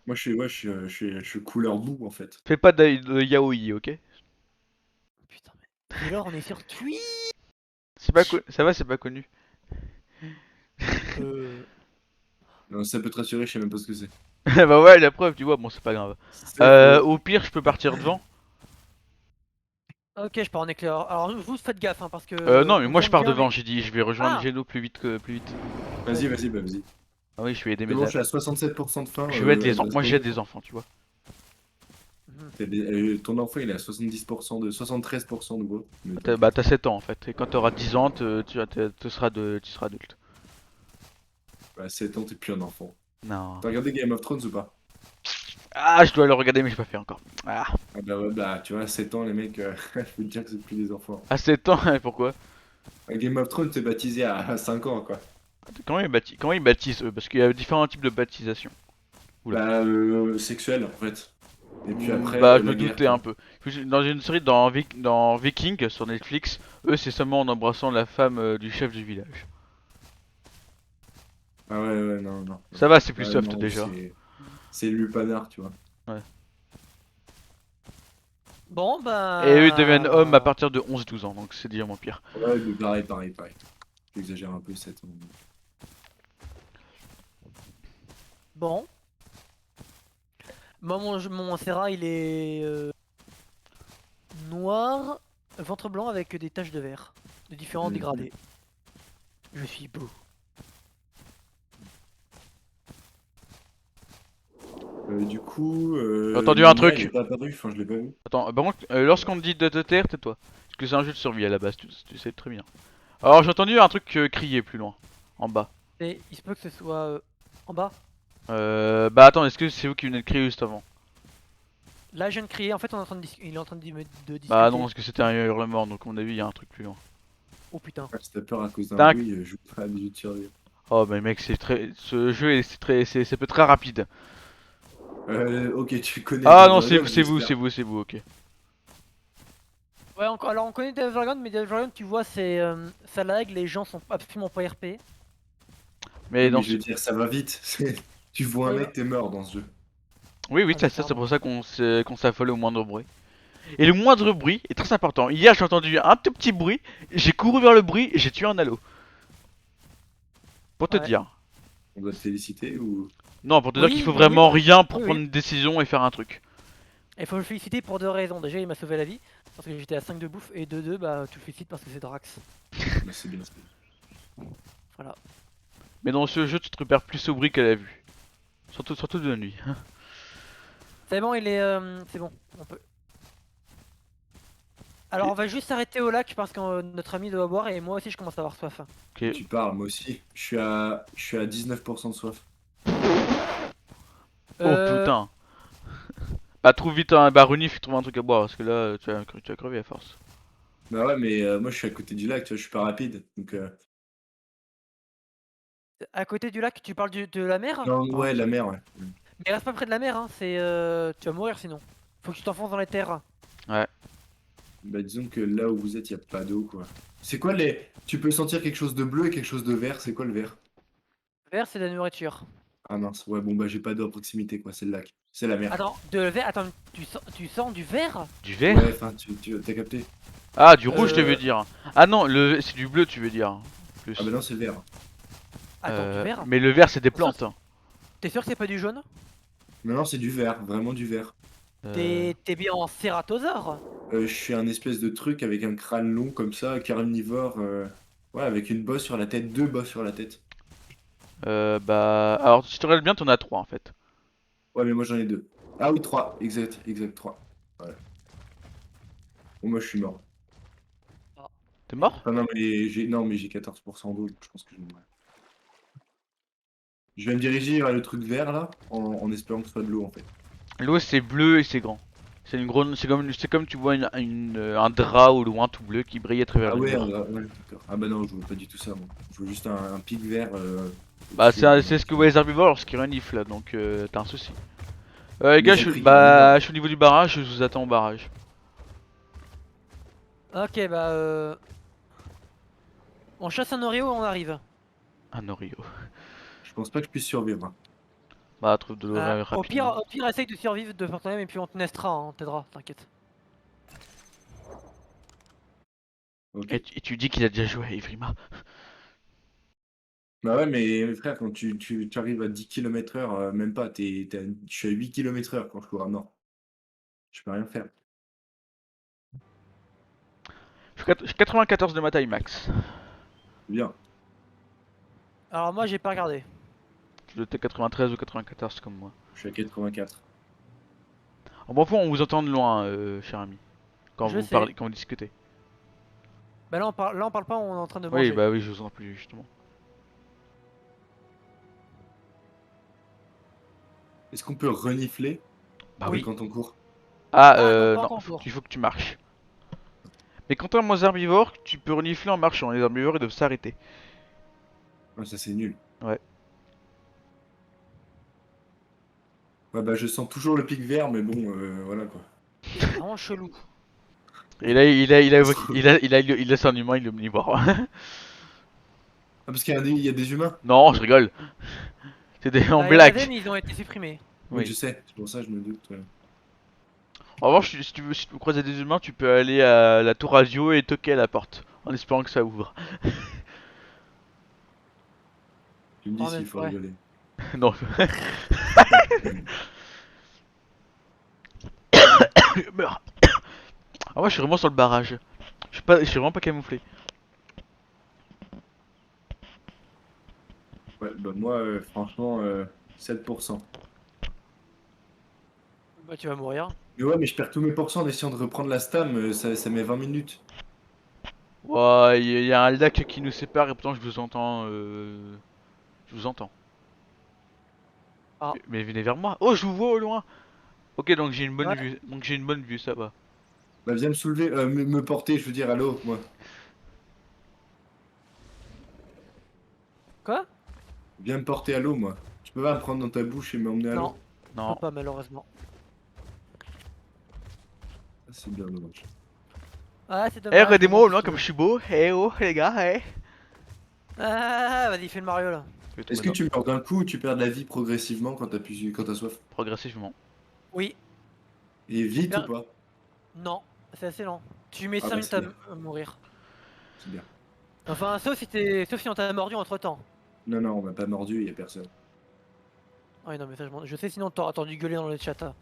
[SPEAKER 3] Moi je suis couleur boue en fait.
[SPEAKER 1] Fais pas de yaoi, ok?
[SPEAKER 2] Putain, mais. Et alors, on est sur Twitch.
[SPEAKER 1] C'est pas ça va, c'est pas connu.
[SPEAKER 3] Non, ça peut te rassurer, je sais même pas ce que c'est.
[SPEAKER 1] Bah ouais, la preuve, tu vois, bon, c'est pas grave. Au pire, je peux partir devant.
[SPEAKER 2] Ok, je pars en éclair. Alors, vous faites gaffe, hein, parce que.
[SPEAKER 1] Non, mais
[SPEAKER 2] on
[SPEAKER 1] moi je
[SPEAKER 2] tourne
[SPEAKER 1] pars
[SPEAKER 2] bien,
[SPEAKER 1] devant,
[SPEAKER 2] mais-
[SPEAKER 1] j'ai dit, je vais rejoindre
[SPEAKER 2] Ah.
[SPEAKER 1] Geno plus vite que plus vite.
[SPEAKER 3] Vas-y, vas-y.
[SPEAKER 1] Ah oui, je vais aider
[SPEAKER 3] C'est
[SPEAKER 1] mes
[SPEAKER 3] bon, je suis à 67% de faim.
[SPEAKER 1] Je vais être les
[SPEAKER 3] elle va
[SPEAKER 1] moi
[SPEAKER 3] se
[SPEAKER 1] j'ai
[SPEAKER 3] poser.
[SPEAKER 1] des enfants, tu vois.
[SPEAKER 3] Ton enfant il est à 70% de 73% de gros. Mais
[SPEAKER 1] Bah t'as 7 ans en fait, et quand t'auras 10 ans, tu seras adulte.
[SPEAKER 3] Bah, 7 ans, t'es plus un enfant.
[SPEAKER 1] Non.
[SPEAKER 3] T'as regardé Game of Thrones ou pas?
[SPEAKER 1] Ah, je dois le regarder, mais j'ai pas fait encore. Ah,
[SPEAKER 3] Ah bah, ouais, bah tu vois, à 7 ans, les mecs, je peux te dire que c'est plus des enfants.
[SPEAKER 1] à 7 ans, pourquoi?
[SPEAKER 3] Game of Thrones, t'es baptisé à 5 ans, quoi.
[SPEAKER 1] Comment ils baptisent eux? Parce qu'il y a différents types de baptisation. Oula.
[SPEAKER 3] Bah, sexuel, en fait. Et puis après,
[SPEAKER 1] Bah, je
[SPEAKER 3] la
[SPEAKER 1] me
[SPEAKER 3] guerre,
[SPEAKER 1] doutais
[SPEAKER 3] quoi.
[SPEAKER 1] un peu. Dans une série dans Viking sur Netflix, eux c'est seulement en embrassant la femme du chef du village.
[SPEAKER 3] Ah ouais, non, non.
[SPEAKER 1] Ça va, c'est plus
[SPEAKER 3] Ouais,
[SPEAKER 1] soft
[SPEAKER 3] non,
[SPEAKER 1] déjà.
[SPEAKER 3] c'est lupanard, tu vois.
[SPEAKER 1] Ouais.
[SPEAKER 2] Bon,
[SPEAKER 1] Et eux ils deviennent hommes à
[SPEAKER 2] bah.
[SPEAKER 1] partir de 11-12 ans, donc c'est déjà moins pire.
[SPEAKER 3] Ouais, mais pareil. J'exagère un peu, 7 ans.
[SPEAKER 2] Bon. Moi, mon Serra, il est noir, ventre blanc avec des taches de vert, de différents
[SPEAKER 3] Mhm.
[SPEAKER 2] dégradés. Je suis beau.
[SPEAKER 3] Du coup,
[SPEAKER 1] J'ai entendu un
[SPEAKER 3] Nina, il est
[SPEAKER 1] truc.
[SPEAKER 3] pas apparu, enfin, je l'ai pas vu.
[SPEAKER 1] Attends, par contre, lorsqu'on te dit de te taire, tais-toi. Parce que c'est un jeu de survie à la base, tu sais très bien. Alors j'ai entendu un truc crier plus loin, en bas.
[SPEAKER 2] Et il se peut que ce soit en bas.
[SPEAKER 1] Bah attends, est-ce que c'est vous qui venez de crier juste avant?
[SPEAKER 2] Là, je viens de crier. En fait, on est en train de il est en train de
[SPEAKER 1] Bah non,
[SPEAKER 2] discuter.
[SPEAKER 1] parce que c'était un hurlement, donc à mon avis il y a un truc plus loin.
[SPEAKER 2] Oh putain.
[SPEAKER 3] Ouais, si t'as peur à cause d'un
[SPEAKER 1] Tac.
[SPEAKER 3] bruit, joue pas à des jeux de survie.
[SPEAKER 1] Oh mais mec, c'est très, ce jeu c'est très, c'est peut être très rapide.
[SPEAKER 3] Ok, tu connais
[SPEAKER 1] Ah
[SPEAKER 3] Dead
[SPEAKER 1] non,
[SPEAKER 3] Dragon, j'espère.
[SPEAKER 1] c'est vous, ok.
[SPEAKER 2] Ouais, alors on connaît Devil Dragon, mais Devil Dragon, tu vois, c'est ça lag, les gens sont absolument pas RP.
[SPEAKER 1] Mais
[SPEAKER 3] Ouais,
[SPEAKER 1] dans
[SPEAKER 3] mais je
[SPEAKER 1] ce...
[SPEAKER 3] veux dire, ça va vite. Tu vois un
[SPEAKER 2] Ouais,
[SPEAKER 3] mec, t'es mort dans ce jeu.
[SPEAKER 1] Oui,
[SPEAKER 2] ah
[SPEAKER 1] ça,
[SPEAKER 2] bah
[SPEAKER 1] c'est
[SPEAKER 2] clairement.
[SPEAKER 1] pour ça qu'on s'affole au moindre bruit. Et le moindre bruit est très important. Hier, j'ai entendu un tout petit bruit, j'ai couru vers le bruit et j'ai tué un halo. Pour te
[SPEAKER 2] Ouais.
[SPEAKER 1] dire.
[SPEAKER 3] On doit te féliciter ou.
[SPEAKER 1] Non, pour te dire qu'il
[SPEAKER 2] Oui,
[SPEAKER 1] faut
[SPEAKER 2] oui, oui,
[SPEAKER 1] vraiment rien pour
[SPEAKER 2] oui,
[SPEAKER 1] prendre
[SPEAKER 2] oui.
[SPEAKER 1] une décision et faire un truc.
[SPEAKER 2] Il faut le féliciter pour deux raisons. Déjà, il m'a sauvé la vie, parce que j'étais à 5 de bouffe, et de deux, bah tu le félicites parce que c'est Drax.
[SPEAKER 3] Bah, c'est bien.
[SPEAKER 2] Voilà.
[SPEAKER 1] Mais dans ce jeu, tu te repères plus au bruit qu'à la vue. Surtout de nuit.
[SPEAKER 2] C'est bon, il est. C'est bon, on peut. Alors, on va juste s'arrêter au lac parce que notre ami doit boire et moi aussi je commence à avoir soif.
[SPEAKER 1] Ok.
[SPEAKER 3] Tu parles, moi aussi. Je suis à 19% de soif.
[SPEAKER 1] Oh
[SPEAKER 2] Euh.
[SPEAKER 1] putain. Bah trouve vite un baronif et trouve un truc à boire parce que là tu vas crever à force.
[SPEAKER 3] Bah ouais, mais moi je suis à côté du lac, tu vois, je suis pas rapide. Donc,
[SPEAKER 2] À côté du lac, tu parles de la mer?
[SPEAKER 3] non,
[SPEAKER 2] Enfin,
[SPEAKER 3] ouais, la mer, ouais.
[SPEAKER 2] mais reste pas près de la mer, hein, c'est. Tu vas mourir sinon. Faut que tu t'enfonces dans les terres.
[SPEAKER 1] Ouais.
[SPEAKER 3] Bah disons que là où vous êtes, y a pas d'eau, quoi. C'est quoi les. Tu peux sentir quelque chose de bleu et quelque chose de vert, c'est quoi le vert?
[SPEAKER 2] Vert, c'est de la nourriture.
[SPEAKER 3] Ah mince, ouais, bon bah j'ai pas d'eau à proximité, quoi, c'est le lac. C'est la mer.
[SPEAKER 2] Attends, de vert. Attends, tu sens du vert?
[SPEAKER 1] Du
[SPEAKER 3] Ouais,
[SPEAKER 1] vert?
[SPEAKER 3] enfin, t'as capté.
[SPEAKER 1] Ah, du rouge, tu veux
[SPEAKER 2] Euh.
[SPEAKER 1] dire. Ah non, c'est du bleu, tu veux dire.
[SPEAKER 3] Ah
[SPEAKER 1] Plus.
[SPEAKER 3] bah non, c'est le vert.
[SPEAKER 2] Attends, du vert?
[SPEAKER 1] Mais le vert, c'est des
[SPEAKER 2] T'es sûr,
[SPEAKER 1] plantes.
[SPEAKER 2] t'es sûr que c'est pas du jaune?
[SPEAKER 3] Non, non, c'est du vert, vraiment du vert.
[SPEAKER 1] Euh,
[SPEAKER 2] T'es bien en cératosaure?
[SPEAKER 3] Je suis un espèce de truc avec un crâne long comme ça, carnivore. Ouais, avec une bosse sur la tête, deux bosses sur la tête.
[SPEAKER 1] bah. Alors, si tu regardes bien, t'en as trois en fait.
[SPEAKER 3] Ouais, mais moi j'en ai deux. Ah oui, trois, exact, trois. Voilà. Bon, moi je suis mort.
[SPEAKER 2] Ah,
[SPEAKER 1] T'es
[SPEAKER 2] merde.
[SPEAKER 1] mort?
[SPEAKER 3] Ah non, mais j'ai 14% d'eau, donc je pense que je mourrai. Je vais me diriger vers le truc vert là, en espérant que ce soit de l'eau en fait.
[SPEAKER 1] L'eau, c'est bleu et c'est grand. C'est une grosse. C'est comme tu vois un drap au loin tout bleu qui brille à travers
[SPEAKER 3] Ah
[SPEAKER 1] le
[SPEAKER 3] ouais,
[SPEAKER 1] mur.
[SPEAKER 3] ouais, d'accord. Ah bah non, je veux pas du tout ça, moi. Je veux juste un pic vert
[SPEAKER 1] Bah,
[SPEAKER 3] au-dessus.
[SPEAKER 1] c'est ce que voient les herbivores lorsqu'ils reniflent là, donc t'as un souci. Les
[SPEAKER 3] Mais
[SPEAKER 1] gars,
[SPEAKER 3] j'ai pris carnivore.
[SPEAKER 1] je suis au niveau du barrage, je vous attends au barrage.
[SPEAKER 2] Ok, bah. On chasse un Oreo, on arrive.
[SPEAKER 1] Un Oreo.
[SPEAKER 3] Je pense pas que je puisse survivre, hein.
[SPEAKER 1] Bah, trouve de l'eau rapidement.
[SPEAKER 2] Au pire, essaye de survivre de faire toi-même et puis on te nestera, hein, on t'aidera, t'inquiète.
[SPEAKER 3] Ok.
[SPEAKER 1] Et tu dis qu'il a déjà joué à Evrima.
[SPEAKER 3] Bah ouais, mais frère, quand tu arrives à 10 km/h, même pas, je suis à 8 km/h quand je cours à mort. Je peux rien faire.
[SPEAKER 1] Je suis 94 de ma taille max.
[SPEAKER 3] Bien.
[SPEAKER 2] Alors moi, j'ai pas regardé.
[SPEAKER 1] Tu dois être 93 ou 94 comme moi.
[SPEAKER 3] Je suis à 84.
[SPEAKER 1] En bon fond, on vous entend de loin, cher ami. Quand
[SPEAKER 2] Je
[SPEAKER 1] vous
[SPEAKER 2] sais.
[SPEAKER 1] parlez, quand vous discutez.
[SPEAKER 2] Bah là, on parle pas, on est en train de
[SPEAKER 1] Oui,
[SPEAKER 2] manger.
[SPEAKER 1] bah oui, je vous entends plus justement.
[SPEAKER 3] Est-ce qu'on peut renifler
[SPEAKER 1] Bah oui.
[SPEAKER 2] Oui.
[SPEAKER 3] quand on court?
[SPEAKER 1] Ah,
[SPEAKER 2] Ah non, pas
[SPEAKER 1] non,
[SPEAKER 2] encore court.
[SPEAKER 1] il faut que tu marches. Mais quand t'es en herbivore, tu peux renifler en marchant. Les herbivores, ils doivent s'arrêter.
[SPEAKER 3] Ouais, ça c'est nul.
[SPEAKER 1] Ouais.
[SPEAKER 3] Ouais, bah je sens toujours le pic vert, mais bon, voilà quoi.
[SPEAKER 2] C'est vraiment chelou.
[SPEAKER 1] Et là, il a évoqué, il a son humain, il est omnivore.
[SPEAKER 3] Ah, parce qu'il y a des humains?
[SPEAKER 1] Non, je rigole. C'était en
[SPEAKER 2] Bah, il y en avait,
[SPEAKER 1] blague.
[SPEAKER 2] mais ils ont été supprimés.
[SPEAKER 3] Oui,
[SPEAKER 1] Oui.
[SPEAKER 3] je sais, c'est pour ça que je me doute. Ouais.
[SPEAKER 1] En revanche, si tu veux croiser des humains, tu peux aller à la tour radio et toquer à la porte. En espérant que ça ouvre.
[SPEAKER 3] Tu me dis
[SPEAKER 2] En
[SPEAKER 3] s'il
[SPEAKER 2] même
[SPEAKER 3] faut
[SPEAKER 2] ouais.
[SPEAKER 3] rigoler.
[SPEAKER 1] Non. Meurs. Ah, moi, je suis vraiment sur le barrage. Je suis vraiment pas camouflé.
[SPEAKER 3] Ouais, bah moi, franchement, 7%.
[SPEAKER 2] Bah, tu vas mourir.
[SPEAKER 3] Mais ouais, mais je perds tous mes pourcents en essayant de reprendre la stam, ça met 20 minutes.
[SPEAKER 1] Ouais, il y a un lac qui nous sépare et pourtant je vous entends. Je vous entends.
[SPEAKER 2] Ah,
[SPEAKER 1] Mais venez vers moi. Oh, je vous vois au loin. Ok, donc j'ai une bonne
[SPEAKER 2] ouais.
[SPEAKER 1] vue. Donc j'ai une bonne vue, ça va.
[SPEAKER 3] Bah viens me soulever, me porter, je veux dire, allô, moi.
[SPEAKER 2] Quoi?
[SPEAKER 3] Viens me porter à l'eau, moi. Tu peux pas me prendre dans ta bouche et m'emmener à
[SPEAKER 2] Non,
[SPEAKER 3] l'eau?
[SPEAKER 2] je peux
[SPEAKER 1] Non.
[SPEAKER 2] pas malheureusement.
[SPEAKER 3] Ah, c'est bien dommage.
[SPEAKER 2] Ah, c'est
[SPEAKER 1] Eh,
[SPEAKER 2] dommage, mais
[SPEAKER 1] regardez-moi
[SPEAKER 2] bon,
[SPEAKER 1] au
[SPEAKER 2] qu'est-ce
[SPEAKER 1] loin
[SPEAKER 2] que tu
[SPEAKER 1] comme
[SPEAKER 2] veux?
[SPEAKER 1] je suis beau. Eh oh, les gars, eh.
[SPEAKER 2] Ah, vas-y, fais le Mario là.
[SPEAKER 1] Je vais
[SPEAKER 3] Est-ce
[SPEAKER 1] tomber
[SPEAKER 3] que
[SPEAKER 1] dans.
[SPEAKER 3] tu meurs d'un coup ou tu perds de la vie progressivement quand t'as soif?
[SPEAKER 1] Progressivement.
[SPEAKER 2] Oui,
[SPEAKER 3] Et
[SPEAKER 2] tu
[SPEAKER 3] vite ou
[SPEAKER 2] perds.
[SPEAKER 3] pas?
[SPEAKER 2] Non, c'est assez lent. Tu mets
[SPEAKER 3] Ah
[SPEAKER 2] 5
[SPEAKER 3] bah
[SPEAKER 2] minutes
[SPEAKER 3] c'est bien,
[SPEAKER 2] à mourir.
[SPEAKER 3] c'est bien.
[SPEAKER 2] Enfin, sauf si on t'a mordu entre temps.
[SPEAKER 3] Non, non, on m'a pas mordu, y a personne.
[SPEAKER 2] Ouais, non, mais ça, je sais, sinon t'auras dû gueuler dans le chat.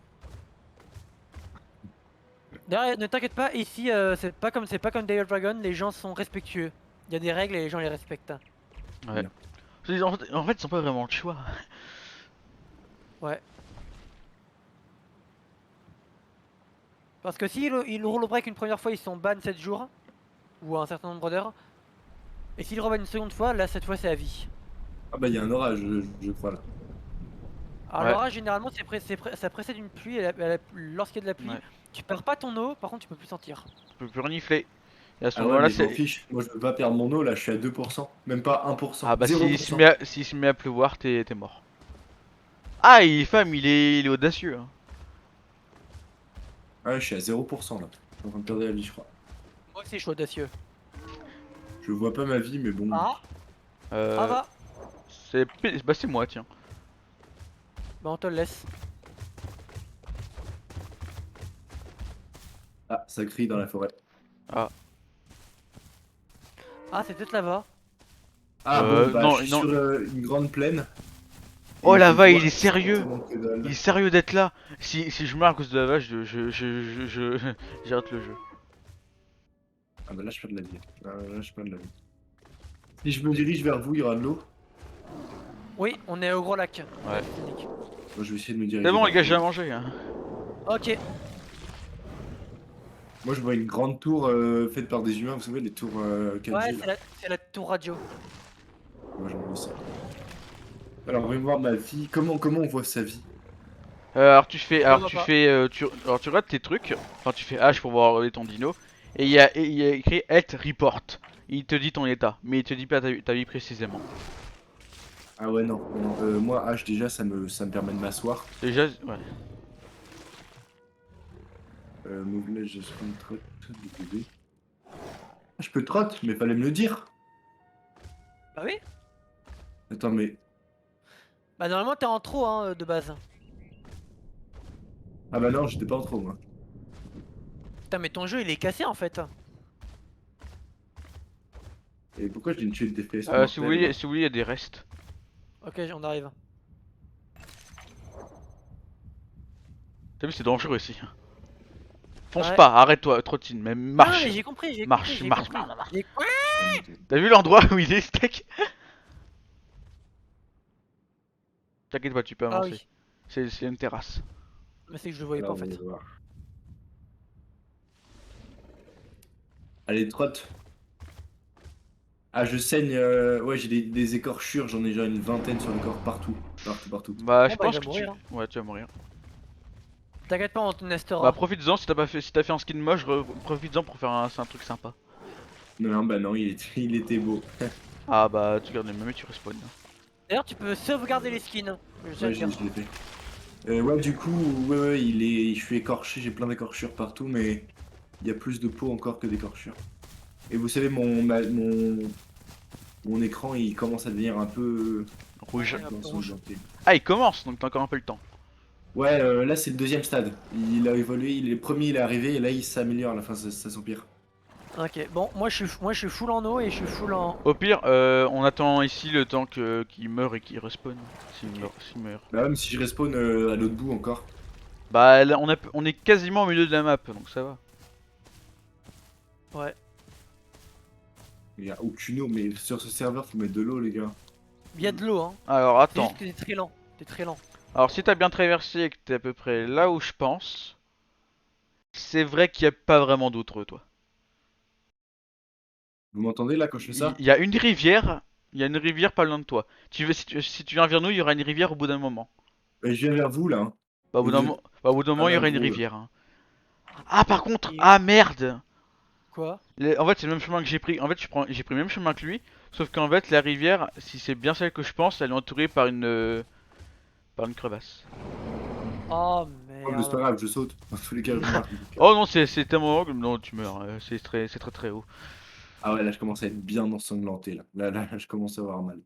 [SPEAKER 2] D'ailleurs, ne t'inquiète pas, ici, c'est pas comme Day of Dragon, les gens sont respectueux. Il y a des règles et les gens les respectent.
[SPEAKER 1] Ouais.
[SPEAKER 3] Bien.
[SPEAKER 1] En fait, ils ont pas vraiment de choix.
[SPEAKER 2] Ouais. Parce que s'ils roulent au break une première fois, ils sont ban 7 jours, ou un certain nombre d'heures. Et s'ils reviennent une seconde fois, là, cette fois, c'est à vie.
[SPEAKER 3] Ah bah y a un orage, je crois là.
[SPEAKER 2] Alors
[SPEAKER 1] Ouais.
[SPEAKER 2] l'orage, généralement, ça précède une pluie, et lorsqu'il y a de la pluie,
[SPEAKER 1] Ouais.
[SPEAKER 2] tu perds pas ton eau, par contre, tu peux plus sentir.
[SPEAKER 1] Je peux plus renifler. Et à ce
[SPEAKER 3] Ah ouais,
[SPEAKER 1] moment-là,
[SPEAKER 3] mais je m'en
[SPEAKER 1] c'est.
[SPEAKER 3] fiche. Moi, je veux pas perdre mon eau, là, je suis à 2%. Même pas 1%.
[SPEAKER 1] Ah bah,
[SPEAKER 3] Zéro pour cent.
[SPEAKER 1] s'il se met à pleuvoir, t'es mort. Ah, il est femme, il est audacieux. Hein.
[SPEAKER 3] Ouais, je suis à 0% là. Je suis en train de perdre la vie, je crois.
[SPEAKER 2] Moi aussi, je suis audacieux.
[SPEAKER 3] Je vois pas ma vie, mais bon.
[SPEAKER 2] Ah, ah
[SPEAKER 1] Euh.
[SPEAKER 2] va,
[SPEAKER 1] Bah, c'est moi, tiens.
[SPEAKER 2] bah on te le laisse.
[SPEAKER 3] Ah, ça crie dans la forêt.
[SPEAKER 1] Ah.
[SPEAKER 2] Ah, c'est peut-être là-bas.
[SPEAKER 3] Ah bon, bah, je
[SPEAKER 1] Non,
[SPEAKER 3] suis
[SPEAKER 1] non.
[SPEAKER 3] sur une grande plaine.
[SPEAKER 1] Oh
[SPEAKER 3] Et
[SPEAKER 1] la
[SPEAKER 3] je
[SPEAKER 1] va,
[SPEAKER 3] vois
[SPEAKER 1] il est sérieux.
[SPEAKER 3] absolument que dalle.
[SPEAKER 1] Il est sérieux d'être là. Si je meurs à cause de la vache, j'arrête le jeu.
[SPEAKER 3] Ah bah là, je perds de la vie. Là, je perds de la vie. Si je me dirige vers vous, il y aura de l'eau.
[SPEAKER 2] Oui, on est au gros lac.
[SPEAKER 1] Ouais.
[SPEAKER 2] Technique.
[SPEAKER 3] Moi, je vais essayer de me diriger
[SPEAKER 1] C'est bon,
[SPEAKER 3] vers
[SPEAKER 1] les gars, j'ai à
[SPEAKER 3] vous.
[SPEAKER 1] manger. Hein.
[SPEAKER 2] Ok,
[SPEAKER 3] Moi, je vois une grande tour faite par des humains, vous savez, les tours 4G
[SPEAKER 2] ouais,
[SPEAKER 3] là.
[SPEAKER 2] c'est la tour radio.
[SPEAKER 3] Moi, j'en veux ça. Alors, voyons voir ma vie. Comment on voit sa vie?
[SPEAKER 2] Je vois pas.
[SPEAKER 1] Alors tu regardes tes trucs. Enfin, tu fais H pour voir ton dino. Et il y a écrit Health Report. Il te dit ton état, mais il te dit pas ta vie précisément.
[SPEAKER 3] Ah ouais, non. Non, moi, H, déjà, ça me permet de m'asseoir.
[SPEAKER 1] Déjà, ouais.
[SPEAKER 3] Move je sprint trot, WD. Ah, je peux trot, mais fallait me le dire.
[SPEAKER 2] Bah oui.
[SPEAKER 3] Attends, mais.
[SPEAKER 2] Bah normalement, t'es en trop, hein, de base.
[SPEAKER 3] Ah bah non, j'étais pas en trop, moi.
[SPEAKER 2] Putain, mais ton jeu, il est cassé en fait.
[SPEAKER 3] Et pourquoi j'ai une chute d'FPS
[SPEAKER 1] Si vous
[SPEAKER 3] mortelle,
[SPEAKER 1] voulez,
[SPEAKER 3] là
[SPEAKER 1] si vous voulez, il y a des restes.
[SPEAKER 2] Ok, on arrive.
[SPEAKER 1] T'as vu, c'est dangereux ici. Fonce
[SPEAKER 2] Ouais.
[SPEAKER 1] pas, arrête-toi, trottine, mais
[SPEAKER 2] Non, mais
[SPEAKER 1] marche.
[SPEAKER 2] j'ai compris, j'ai compris,
[SPEAKER 1] Marche,
[SPEAKER 2] j'ai
[SPEAKER 1] marche,
[SPEAKER 2] compris.
[SPEAKER 1] marche, marche.
[SPEAKER 2] J'ai-
[SPEAKER 1] T'as vu l'endroit où il est, steak? T'inquiète pas, tu peux
[SPEAKER 2] Ah
[SPEAKER 1] avancer.
[SPEAKER 2] oui,
[SPEAKER 1] C'est une terrasse.
[SPEAKER 2] mais c'est que je le voyais pas en
[SPEAKER 3] Alors,
[SPEAKER 2] fait.
[SPEAKER 3] voyons voir. Allez, trotte. Ah, je saigne. Ouais, j'ai des écorchures, j'en ai genre une vingtaine sur le corps, partout. Partout, partout.
[SPEAKER 1] Bah,
[SPEAKER 2] Bon
[SPEAKER 1] je
[SPEAKER 2] bah il
[SPEAKER 1] pense
[SPEAKER 2] va
[SPEAKER 1] que tu.
[SPEAKER 2] mourir. Hein.
[SPEAKER 1] Ouais, tu vas mourir.
[SPEAKER 2] T'inquiète pas, on te
[SPEAKER 1] Bah,
[SPEAKER 2] nestera.
[SPEAKER 1] profites-en si t'as fait un skin moche, profites-en pour faire un truc sympa.
[SPEAKER 3] Non, non, bah non, il était beau.
[SPEAKER 1] Ah bah, tu gardes les mêmes et tu respawns.
[SPEAKER 2] D'ailleurs, tu peux sauvegarder les skins. Je tiens à
[SPEAKER 3] Ouais,
[SPEAKER 2] le dire.
[SPEAKER 3] je l'ai fait. Ouais, du coup, ouais, je suis écorché, j'ai plein d'écorchures partout, mais il y a plus de peau encore que d'écorchures. Et vous savez, mon écran il commence à devenir un peu
[SPEAKER 1] Rouge.
[SPEAKER 2] Ouais. Rouge.
[SPEAKER 3] ensanglanté.
[SPEAKER 1] Ah, il commence, donc t'as encore un peu le temps.
[SPEAKER 3] Ouais, là c'est le deuxième stade. Il a évolué, il est le premier, il est arrivé et là il s'améliore. À la fin, ça s'empire.
[SPEAKER 2] Ok, bon, moi je suis full en eau et je suis full en.
[SPEAKER 1] Au pire, on attend ici le temps qu'il meure et qu'il respawn. S'il meurt.
[SPEAKER 3] Bah, même si je respawn à l'autre bout encore.
[SPEAKER 1] Bah, là, on est quasiment au milieu de la map, donc ça va.
[SPEAKER 2] Ouais.
[SPEAKER 3] Il y a aucune eau, mais sur ce serveur, faut mettre de l'eau, les gars.
[SPEAKER 2] Il y a de l'eau, hein.
[SPEAKER 1] Alors,
[SPEAKER 2] C'est
[SPEAKER 1] attends.
[SPEAKER 2] juste que t'es très lent. T'es très lent.
[SPEAKER 1] Alors, si t'as bien traversé et que t'es à peu près là où je pense, c'est vrai qu'il n'y a pas vraiment d'autre, toi.
[SPEAKER 3] Vous m'entendez là quand je fais ça?
[SPEAKER 1] Il y a une rivière, il y a une rivière pas loin de toi. Si tu viens vers nous, il y aura une rivière au bout d'un moment.
[SPEAKER 3] Je viens vers vous là. Hein.
[SPEAKER 1] Bah,
[SPEAKER 3] Vous êtes
[SPEAKER 1] au bout d'un moment,
[SPEAKER 3] pas
[SPEAKER 1] il y
[SPEAKER 3] là,
[SPEAKER 1] aura une
[SPEAKER 3] gros, là.
[SPEAKER 1] rivière, hein. Ah, par contre,
[SPEAKER 2] Et-
[SPEAKER 1] ah merde!
[SPEAKER 2] Quoi?
[SPEAKER 1] En fait, c'est le même chemin que j'ai pris. En fait, j'ai pris le même chemin que lui. Sauf qu'en fait, la rivière, si c'est bien celle que je pense, elle est entourée par une crevasse.
[SPEAKER 2] Oh
[SPEAKER 3] Oh, mais c'est pas
[SPEAKER 2] merde.
[SPEAKER 3] grave, je saute. Dans tous les cas, je meurs.
[SPEAKER 1] Oh non, c'est tellement haut que non, tu meurs. C'est très très haut.
[SPEAKER 3] Ah ouais, là, je commence à être bien ensanglanté là. Là, je commence à avoir mal.